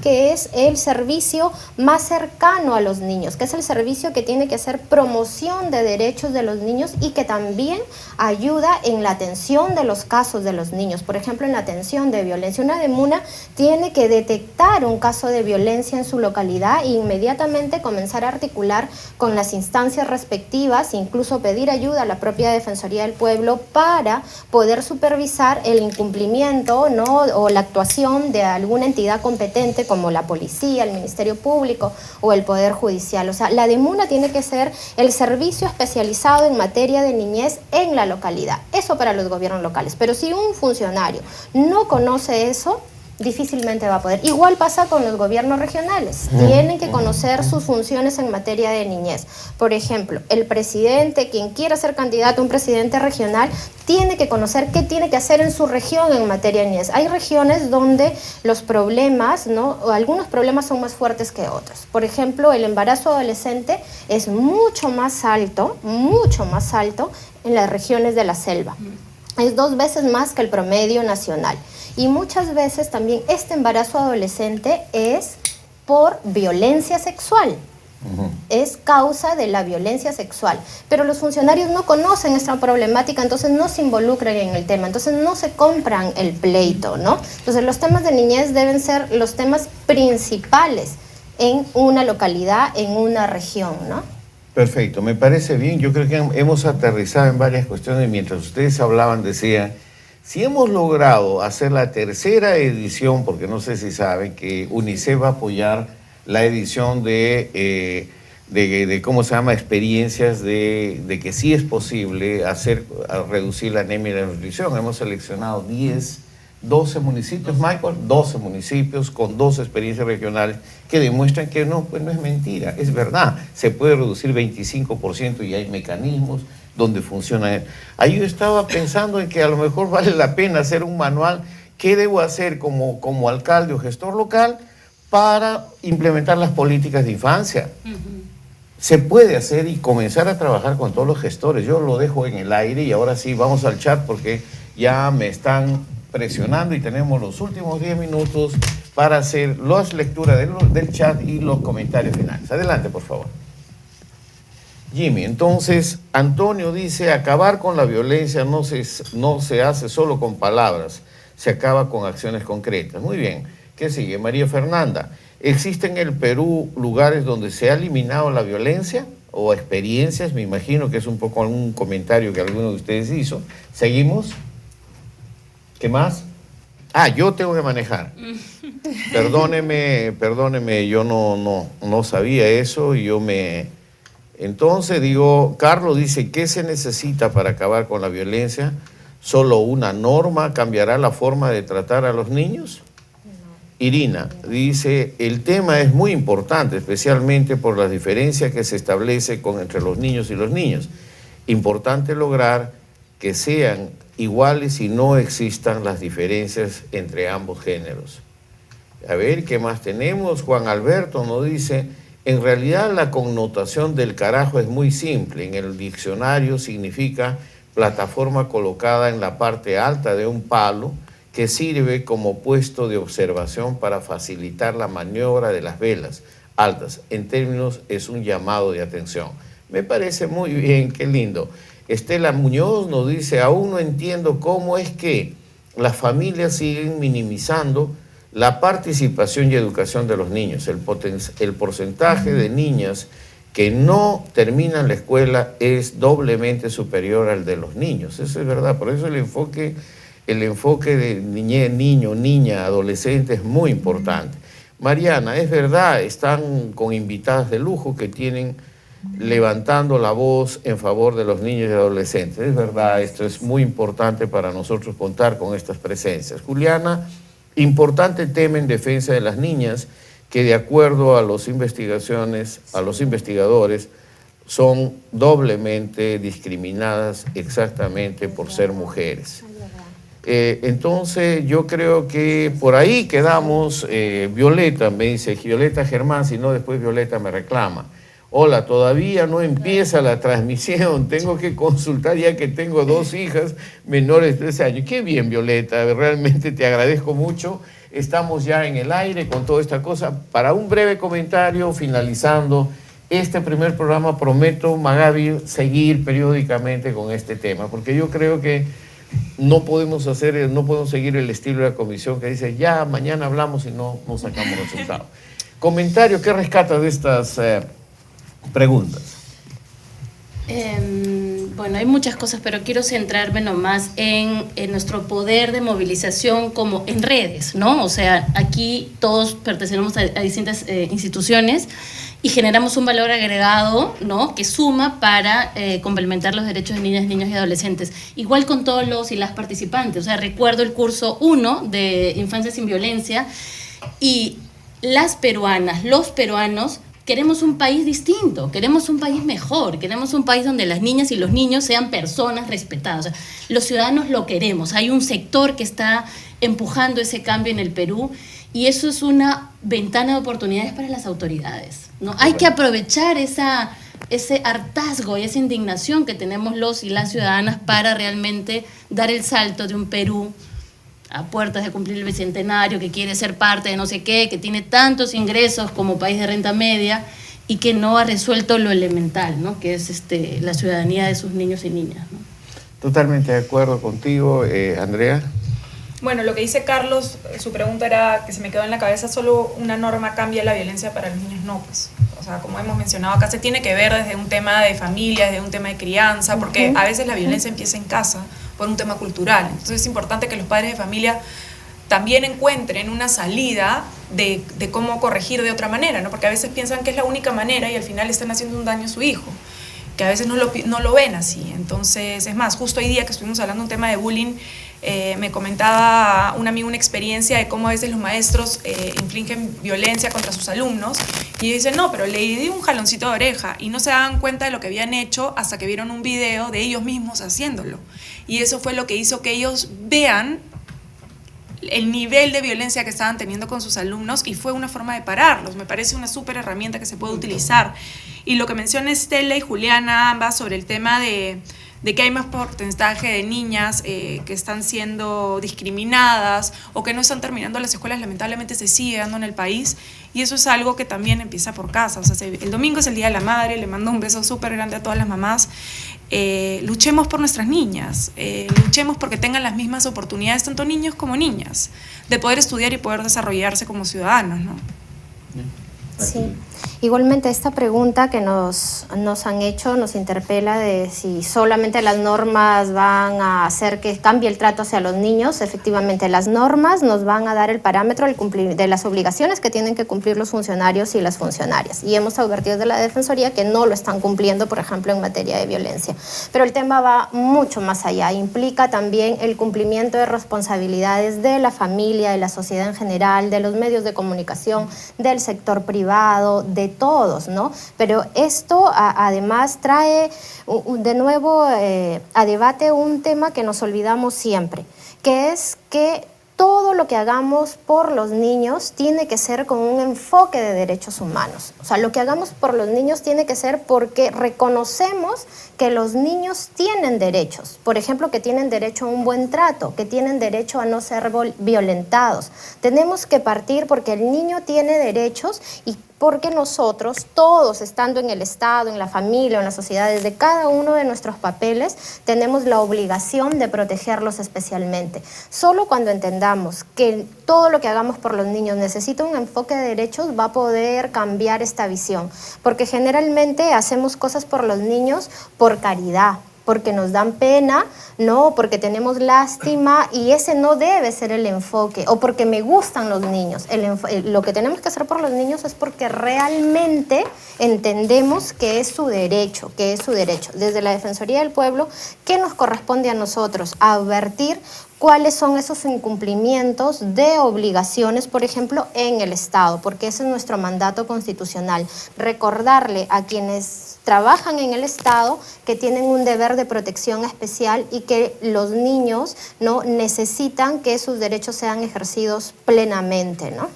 que es el servicio más cercano a los niños, que es el servicio que tiene que hacer promoción de derechos de los niños y que también ayuda en la atención de los casos de los niños. Por ejemplo, en la atención de violencia. Una DEMUNA tiene que detectar un caso de violencia en su localidad e inmediatamente comenzar a articular con las instancias respectivas, incluso pedir ayuda a la propia Defensoría del Pueblo para poder supervisar el incumplimiento, ¿no?, o la actuación de alguna entidad competente como la policía, el Ministerio Público o el Poder Judicial. O sea, la DEMUNA tiene que ser el servicio especializado en materia de niñez en la localidad. Eso para los gobiernos locales. Pero si un funcionario no conoce eso, difícilmente va a poder. Igual pasa con los gobiernos regionales. Tienen que conocer sus funciones en materia de niñez. Por ejemplo, el presidente, quien quiera ser candidato a un presidente regional, tiene que conocer qué tiene que hacer en su región en materia de niñez. Hay regiones donde los problemas, ¿no?, o algunos problemas son más fuertes que otros. Por ejemplo, el embarazo adolescente es mucho más alto en las regiones de la selva. Es 2 veces más que el promedio nacional. Y muchas veces también este embarazo adolescente es por violencia sexual. Es causa de la violencia sexual. Pero los funcionarios no conocen esta problemática, entonces no se involucran en el tema, entonces no se compran el pleito, ¿no? Entonces los temas de niñez deben ser los temas principales en una localidad, en una región, ¿no?
Perfecto, me parece bien. Yo creo que hemos aterrizado en varias cuestiones. Mientras ustedes hablaban, decía, si hemos logrado hacer la 3ª edición, porque no sé si saben que UNICEF va a apoyar la edición de ¿cómo se llama?, experiencias de que sí es posible reducir la anemia y la nutrición. Hemos seleccionado 12 municipios, Michael, 12 municipios con 12 experiencias regionales que demuestran que no, pues no es mentira, es verdad. Se puede reducir 25% y hay mecanismos donde funciona. Ahí yo estaba pensando en que a lo mejor vale la pena hacer un manual. ¿Qué debo hacer como alcalde o gestor local para implementar las políticas de infancia? Se puede hacer y comenzar a trabajar con todos los gestores. Yo lo dejo en el aire y ahora sí vamos al chat porque ya me están presionando y tenemos los últimos 10 minutos para hacer las lecturas del chat y los comentarios finales. Adelante, por favor. Jimmy, entonces, Antonio dice, acabar con la violencia no se hace solo con palabras, se acaba con acciones concretas. Muy bien. ¿Qué sigue? María Fernanda, ¿existen en el Perú lugares donde se ha eliminado la violencia o experiencias? Me imagino que es un poco algún comentario que alguno de ustedes hizo. ¿Seguimos? ¿Qué más? Ah, yo tengo que manejar. Perdóneme, yo no sabía eso y Entonces digo, Carlos dice, ¿qué se necesita para acabar con la violencia? ¿Solo una norma cambiará la forma de tratar a los niños? Irina dice, el tema es muy importante, especialmente por las diferencias que se establece entre los niños y los niños. Importante lograr que sean iguales y no existan las diferencias entre ambos géneros. A ver, ¿qué más tenemos? Juan Alberto nos dice, en realidad la connotación del carajo es muy simple. En el diccionario significa plataforma colocada en la parte alta de un palo que sirve como puesto de observación para facilitar la maniobra de las velas altas. En términos, es un llamado de atención. Me parece muy bien, qué lindo. Estela Muñoz nos dice, aún no entiendo cómo es que las familias siguen minimizando la participación y educación de los niños. El porcentaje de niñas que no terminan la escuela es doblemente superior al de los niños. Eso es verdad, por eso el enfoque de niño, niña, adolescente es muy importante. Mariana, es verdad, están con invitadas de lujo que tienen levantando la voz en favor de los niños y adolescentes. Es verdad, esto es muy importante para nosotros contar con estas presencias. Juliana, importante tema en defensa de las niñas que de acuerdo a las investigaciones, a los investigadores, son doblemente discriminadas exactamente por ser mujeres. Entonces yo creo que por ahí quedamos. Violeta me dice, Violeta Germán, si no después Violeta me reclama. Hola, todavía no empieza la transmisión, tengo que consultar ya que tengo 2 hijas menores de 13 años. Qué bien, Violeta, realmente te agradezco mucho. Estamos ya en el aire con toda esta cosa. Para un breve comentario, finalizando este primer programa, prometo, Magabi, seguir periódicamente con este tema, porque yo creo que no podemos seguir el estilo de la comisión que dice, ya, mañana hablamos y no sacamos resultados. Comentario, ¿qué rescatas de estas preguntas?
Bueno, hay muchas cosas, pero quiero centrarme nomás en nuestro poder de movilización como en redes, ¿no? O sea, aquí todos pertenecemos a distintas instituciones y generamos un valor agregado, ¿no?, que suma para complementar los derechos de niñas, niños y adolescentes. Igual con todos los y las participantes. O sea, recuerdo el curso 1 de Infancia sin Violencia y las peruanas, los peruanos, queremos un país distinto, queremos un país mejor, queremos un país donde las niñas y los niños sean personas respetadas. O sea, los ciudadanos lo queremos. Hay un sector que está empujando ese cambio en el Perú y eso es una ventana de oportunidades para las autoridades, ¿no? Hay que aprovechar ese hartazgo y esa indignación que tenemos los y las ciudadanas para realmente dar el salto de un Perú a puertas de cumplir el bicentenario, que quiere ser parte de no sé qué, que tiene tantos ingresos como país de renta media y que no ha resuelto lo elemental, ¿no?, que es la ciudadanía de sus niños y niñas, ¿no?
Totalmente de acuerdo contigo, Andrea.
Bueno, lo que dice Carlos, su pregunta era que se me quedó en la cabeza, solo una norma cambia la violencia para los niños, no, pues. O sea, como hemos mencionado acá, se tiene que ver desde un tema de familia, desde un tema de crianza, porque a veces la violencia empieza en casa por un tema cultural. Entonces es importante que los padres de familia también encuentren una salida de cómo corregir de otra manera, ¿no? Porque a veces piensan que es la única manera y al final están haciendo un daño a su hijo, que a veces no lo ven así. Entonces, es más, justo hoy día que estuvimos hablando de un tema de bullying, me comentaba un amigo una experiencia de cómo a veces los maestros infligen violencia contra sus alumnos y dicen, no, pero le di un jaloncito de oreja y no se daban cuenta de lo que habían hecho hasta que vieron un video de ellos mismos haciéndolo. Y eso fue lo que hizo que ellos vean el nivel de violencia que estaban teniendo con sus alumnos y fue una forma de pararlos. Me parece una súper herramienta que se puede utilizar. Y lo que menciona Estela y Juliana ambas sobre el tema de de que hay más porcentaje de niñas que están siendo discriminadas o que no están terminando las escuelas, lamentablemente se sigue dando en el país, y eso es algo que también empieza por casa. O sea, el domingo es el Día de la Madre, le mando un beso súper grande a todas las mamás. Luchemos por nuestras niñas, luchemos porque tengan las mismas oportunidades, tanto niños como niñas, de poder estudiar y poder desarrollarse como ciudadanos, ¿no?
Sí. Igualmente esta pregunta que nos han hecho nos interpela de si solamente las normas van a hacer que cambie el trato hacia los niños. Efectivamente, las normas nos van a dar el parámetro de las obligaciones que tienen que cumplir los funcionarios y las funcionarias. Y hemos advertido de la Defensoría que no lo están cumpliendo, por ejemplo, en materia de violencia. Pero el tema va mucho más allá. Implica también el cumplimiento de responsabilidades de la familia, de la sociedad en general, de los medios de comunicación, del sector privado, de todos, ¿no? Pero esto además trae de nuevo a debate un tema que nos olvidamos siempre, que es que todo lo que hagamos por los niños tiene que ser con un enfoque de derechos humanos. O sea, lo que hagamos por los niños tiene que ser porque reconocemos que los niños tienen derechos. Por ejemplo, que tienen derecho a un buen trato, que tienen derecho a no ser violentados. Tenemos que partir porque el niño tiene derechos y porque nosotros, todos estando en el Estado, en la familia, en la sociedad, desde cada uno de nuestros papeles, tenemos la obligación de protegerlos especialmente. Solo cuando entendamos que todo lo que hagamos por los niños necesita un enfoque de derechos, va a poder cambiar esta visión. Porque generalmente hacemos cosas por los niños por caridad, porque nos dan pena, no, porque tenemos lástima, y ese no debe ser el enfoque, o porque me gustan los niños. Lo que tenemos que hacer por los niños es porque realmente entendemos que es su derecho, Desde la Defensoría del Pueblo, ¿qué nos corresponde a nosotros? Advertir cuáles son esos incumplimientos de obligaciones, por ejemplo, en el Estado, porque ese es nuestro mandato constitucional. Recordarle a quienes trabajan en el Estado que tienen un deber de protección especial y que los niños no necesitan que sus derechos sean ejercidos plenamente, ¿no?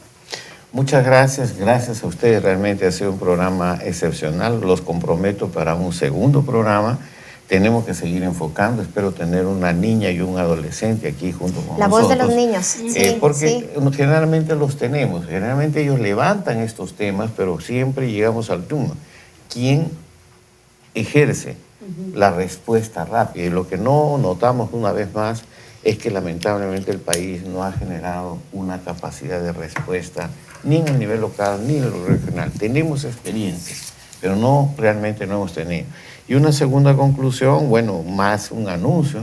Muchas gracias a ustedes. Realmente ha sido un programa excepcional. Los comprometo para un segundo programa. Tenemos que seguir enfocando. Espero tener una niña y un adolescente aquí junto con nosotros.
La voz de los niños. Sí,
porque generalmente los tenemos. Generalmente ellos levantan estos temas, pero siempre llegamos al tema. ¿Quién ejerce la respuesta rápida? Y lo que no notamos una vez más es que lamentablemente el país no ha generado una capacidad de respuesta ni en el nivel local ni en el regional. Tenemos experiencias, pero realmente no hemos tenido. Y una segunda conclusión, bueno, más un anuncio.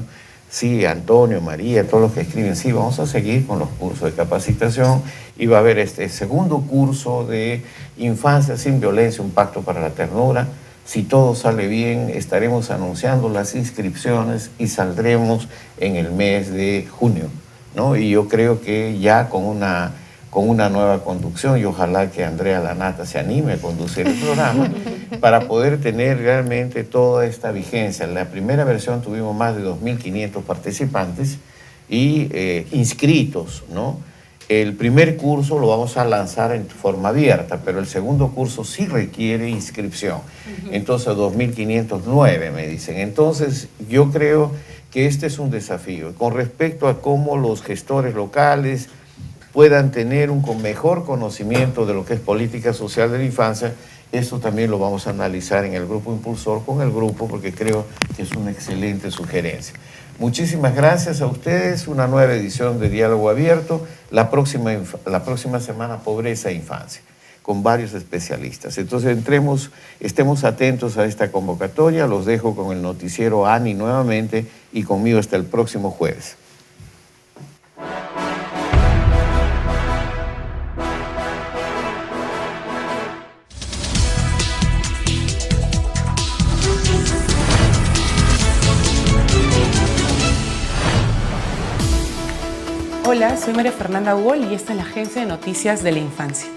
Sí, Antonio, María, todos los que escriben, sí, vamos a seguir con los cursos de capacitación y va a haber este segundo curso de Infancia sin Violencia, un pacto para la ternura. Si todo sale bien, estaremos anunciando las inscripciones y saldremos en el mes de junio, ¿no? Y yo creo que ya con una nueva conducción, y ojalá que Andrea Lanata se anime a conducir el programa para poder tener realmente toda esta vigencia. En la primera versión tuvimos más de 2.500 participantes y inscritos, ¿no? El primer curso lo vamos a lanzar en forma abierta, pero el segundo curso sí requiere inscripción. Entonces, 2.509 me dicen. Entonces, yo creo que este es un desafío. Con respecto a cómo los gestores locales puedan tener un mejor conocimiento de lo que es política social de la infancia, eso también lo vamos a analizar en el grupo impulsor con el grupo, porque creo que es una excelente sugerencia. Muchísimas gracias a ustedes. Una nueva edición de Diálogo Abierto. La próxima semana, Pobreza e Infancia, con varios especialistas. Entonces, estemos atentos a esta convocatoria. Los dejo con el noticiero ANI nuevamente y conmigo hasta el próximo jueves.
Hola, soy María Fernanda Wall y esta es la Agencia de Noticias de la Infancia.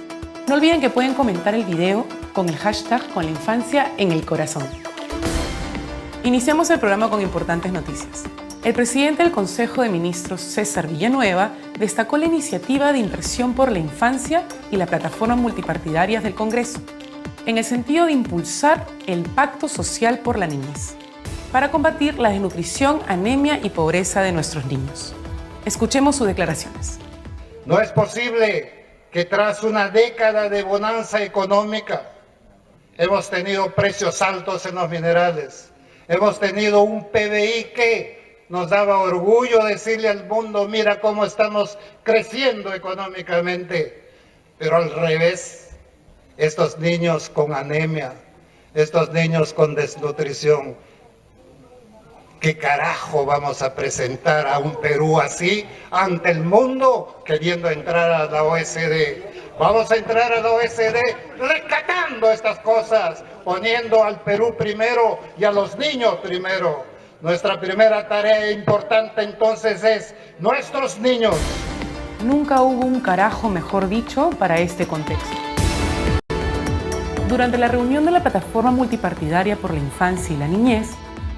No olviden que pueden comentar el video con el hashtag Con la Infancia en el Corazón. Iniciamos el programa con importantes noticias. El presidente del Consejo de Ministros, César Villanueva, destacó la iniciativa de inversión por la infancia y la plataforma multipartidarias del Congreso, en el sentido de impulsar el Pacto Social por la Niñez. para combatir la desnutrición, anemia y pobreza de nuestros niños. Escuchemos sus declaraciones.
No es posible que tras una década de bonanza económica hemos tenido precios altos en los minerales, hemos tenido un PBI que nos daba orgullo decirle al mundo, mira cómo estamos creciendo económicamente, pero al revés, estos niños con anemia, estos niños con desnutrición, ¿qué carajo vamos a presentar a un Perú así ante el mundo queriendo entrar a la OECD? Vamos a entrar a la OECD rescatando estas cosas, poniendo al Perú primero y a los niños primero. Nuestra primera tarea importante entonces es nuestros niños.
Nunca hubo un carajo, mejor dicho, para este contexto. Durante la reunión de la Plataforma Multipartidaria por la Infancia y la Niñez,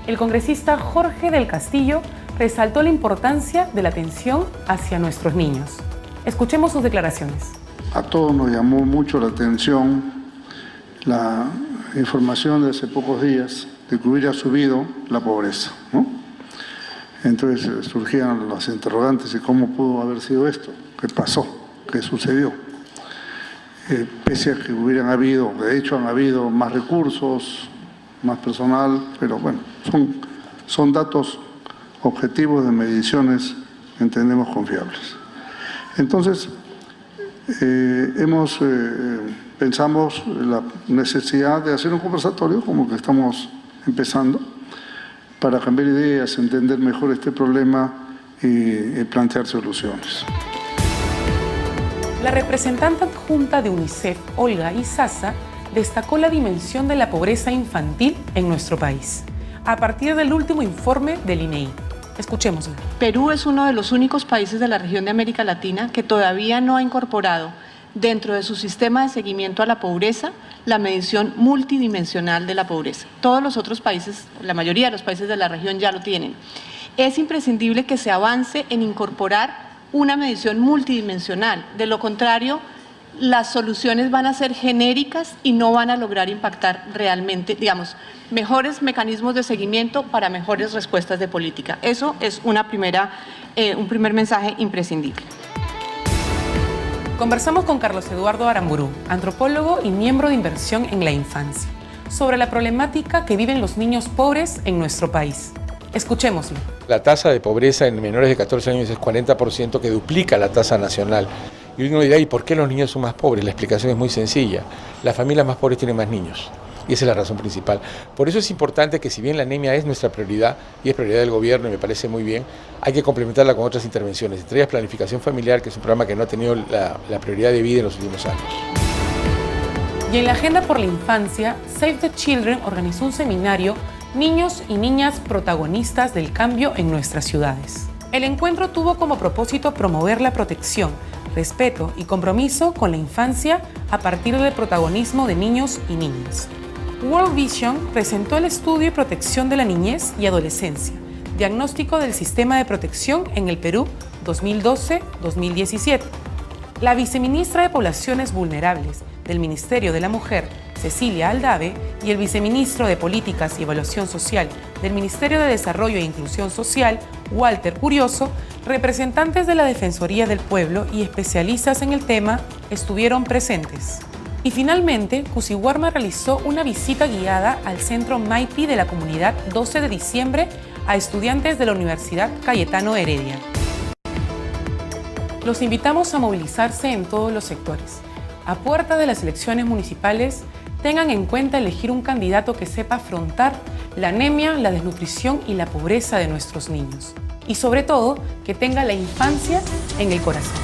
el congresista Jorge del Castillo resaltó la importancia de la atención hacia nuestros niños. Escuchemos sus declaraciones.
A todos nos llamó mucho la atención la información de hace pocos días de que hubiera subido la pobreza, ¿no? Entonces surgían las interrogantes de cómo pudo haber sido esto, qué pasó, qué sucedió. Pese a que hubieran habido, de hecho han habido más recursos, más personal, pero bueno, son datos objetivos de mediciones, entendemos, confiables. Entonces, pensamos la necesidad de hacer un conversatorio, como que estamos empezando, para cambiar ideas, entender mejor este problema y plantear soluciones.
La representante adjunta de UNICEF, Olga Izaza, destacó la dimensión de la pobreza infantil en nuestro país, a partir del último informe del INEI. Escuchémosla.
Perú es uno de los únicos países de la región de América Latina que todavía no ha incorporado dentro de su sistema de seguimiento a la pobreza la medición multidimensional de la pobreza. Todos los otros países, la mayoría de los países de la región ya lo tienen. Es imprescindible que se avance en incorporar una medición multidimensional. De lo contrario, las soluciones van a ser genéricas y no van a lograr impactar realmente, digamos, mejores mecanismos de seguimiento para mejores respuestas de política. Eso es un primer mensaje imprescindible.
Conversamos con Carlos Eduardo Aramburu, antropólogo y miembro de Inversión en la Infancia, sobre la problemática que viven los niños pobres en nuestro país. Escuchémoslo.
La tasa de pobreza en menores de 14 años es 40%, que duplica la tasa nacional. Y uno dirá, ¿y por qué los niños son más pobres? La explicación es muy sencilla. Las familias más pobres tienen más niños. Y esa es la razón principal. Por eso es importante que, si bien la anemia es nuestra prioridad y es prioridad del gobierno y me parece muy bien, hay que complementarla con otras intervenciones. Entre ellas planificación familiar, que es un programa que no ha tenido la prioridad de vida en los últimos años.
Y en la Agenda por la Infancia, Save the Children organizó un seminario Niños y niñas protagonistas del cambio en nuestras ciudades. El encuentro tuvo como propósito promover la protección, respeto y compromiso con la infancia a partir del protagonismo de niños y niñas. World Vision presentó el estudio y protección de la niñez y adolescencia, diagnóstico del sistema de protección en el Perú 2012-2017. La viceministra de Poblaciones Vulnerables del Ministerio de la Mujer, Cecilia Aldave, y el viceministro de Políticas y Evaluación Social del Ministerio de Desarrollo e Inclusión Social, Walter Curioso, representantes de la Defensoría del Pueblo y especialistas en el tema estuvieron presentes. Y finalmente, Cusihuarma realizó una visita guiada al Centro Maipi de la Comunidad 12 de diciembre a estudiantes de la Universidad Cayetano Heredia. Los invitamos a movilizarse en todos los sectores. A puerta de las elecciones municipales, tengan en cuenta elegir un candidato que sepa afrontar la anemia, la desnutrición y la pobreza de nuestros niños. Y sobre todo, que tenga la infancia en el corazón.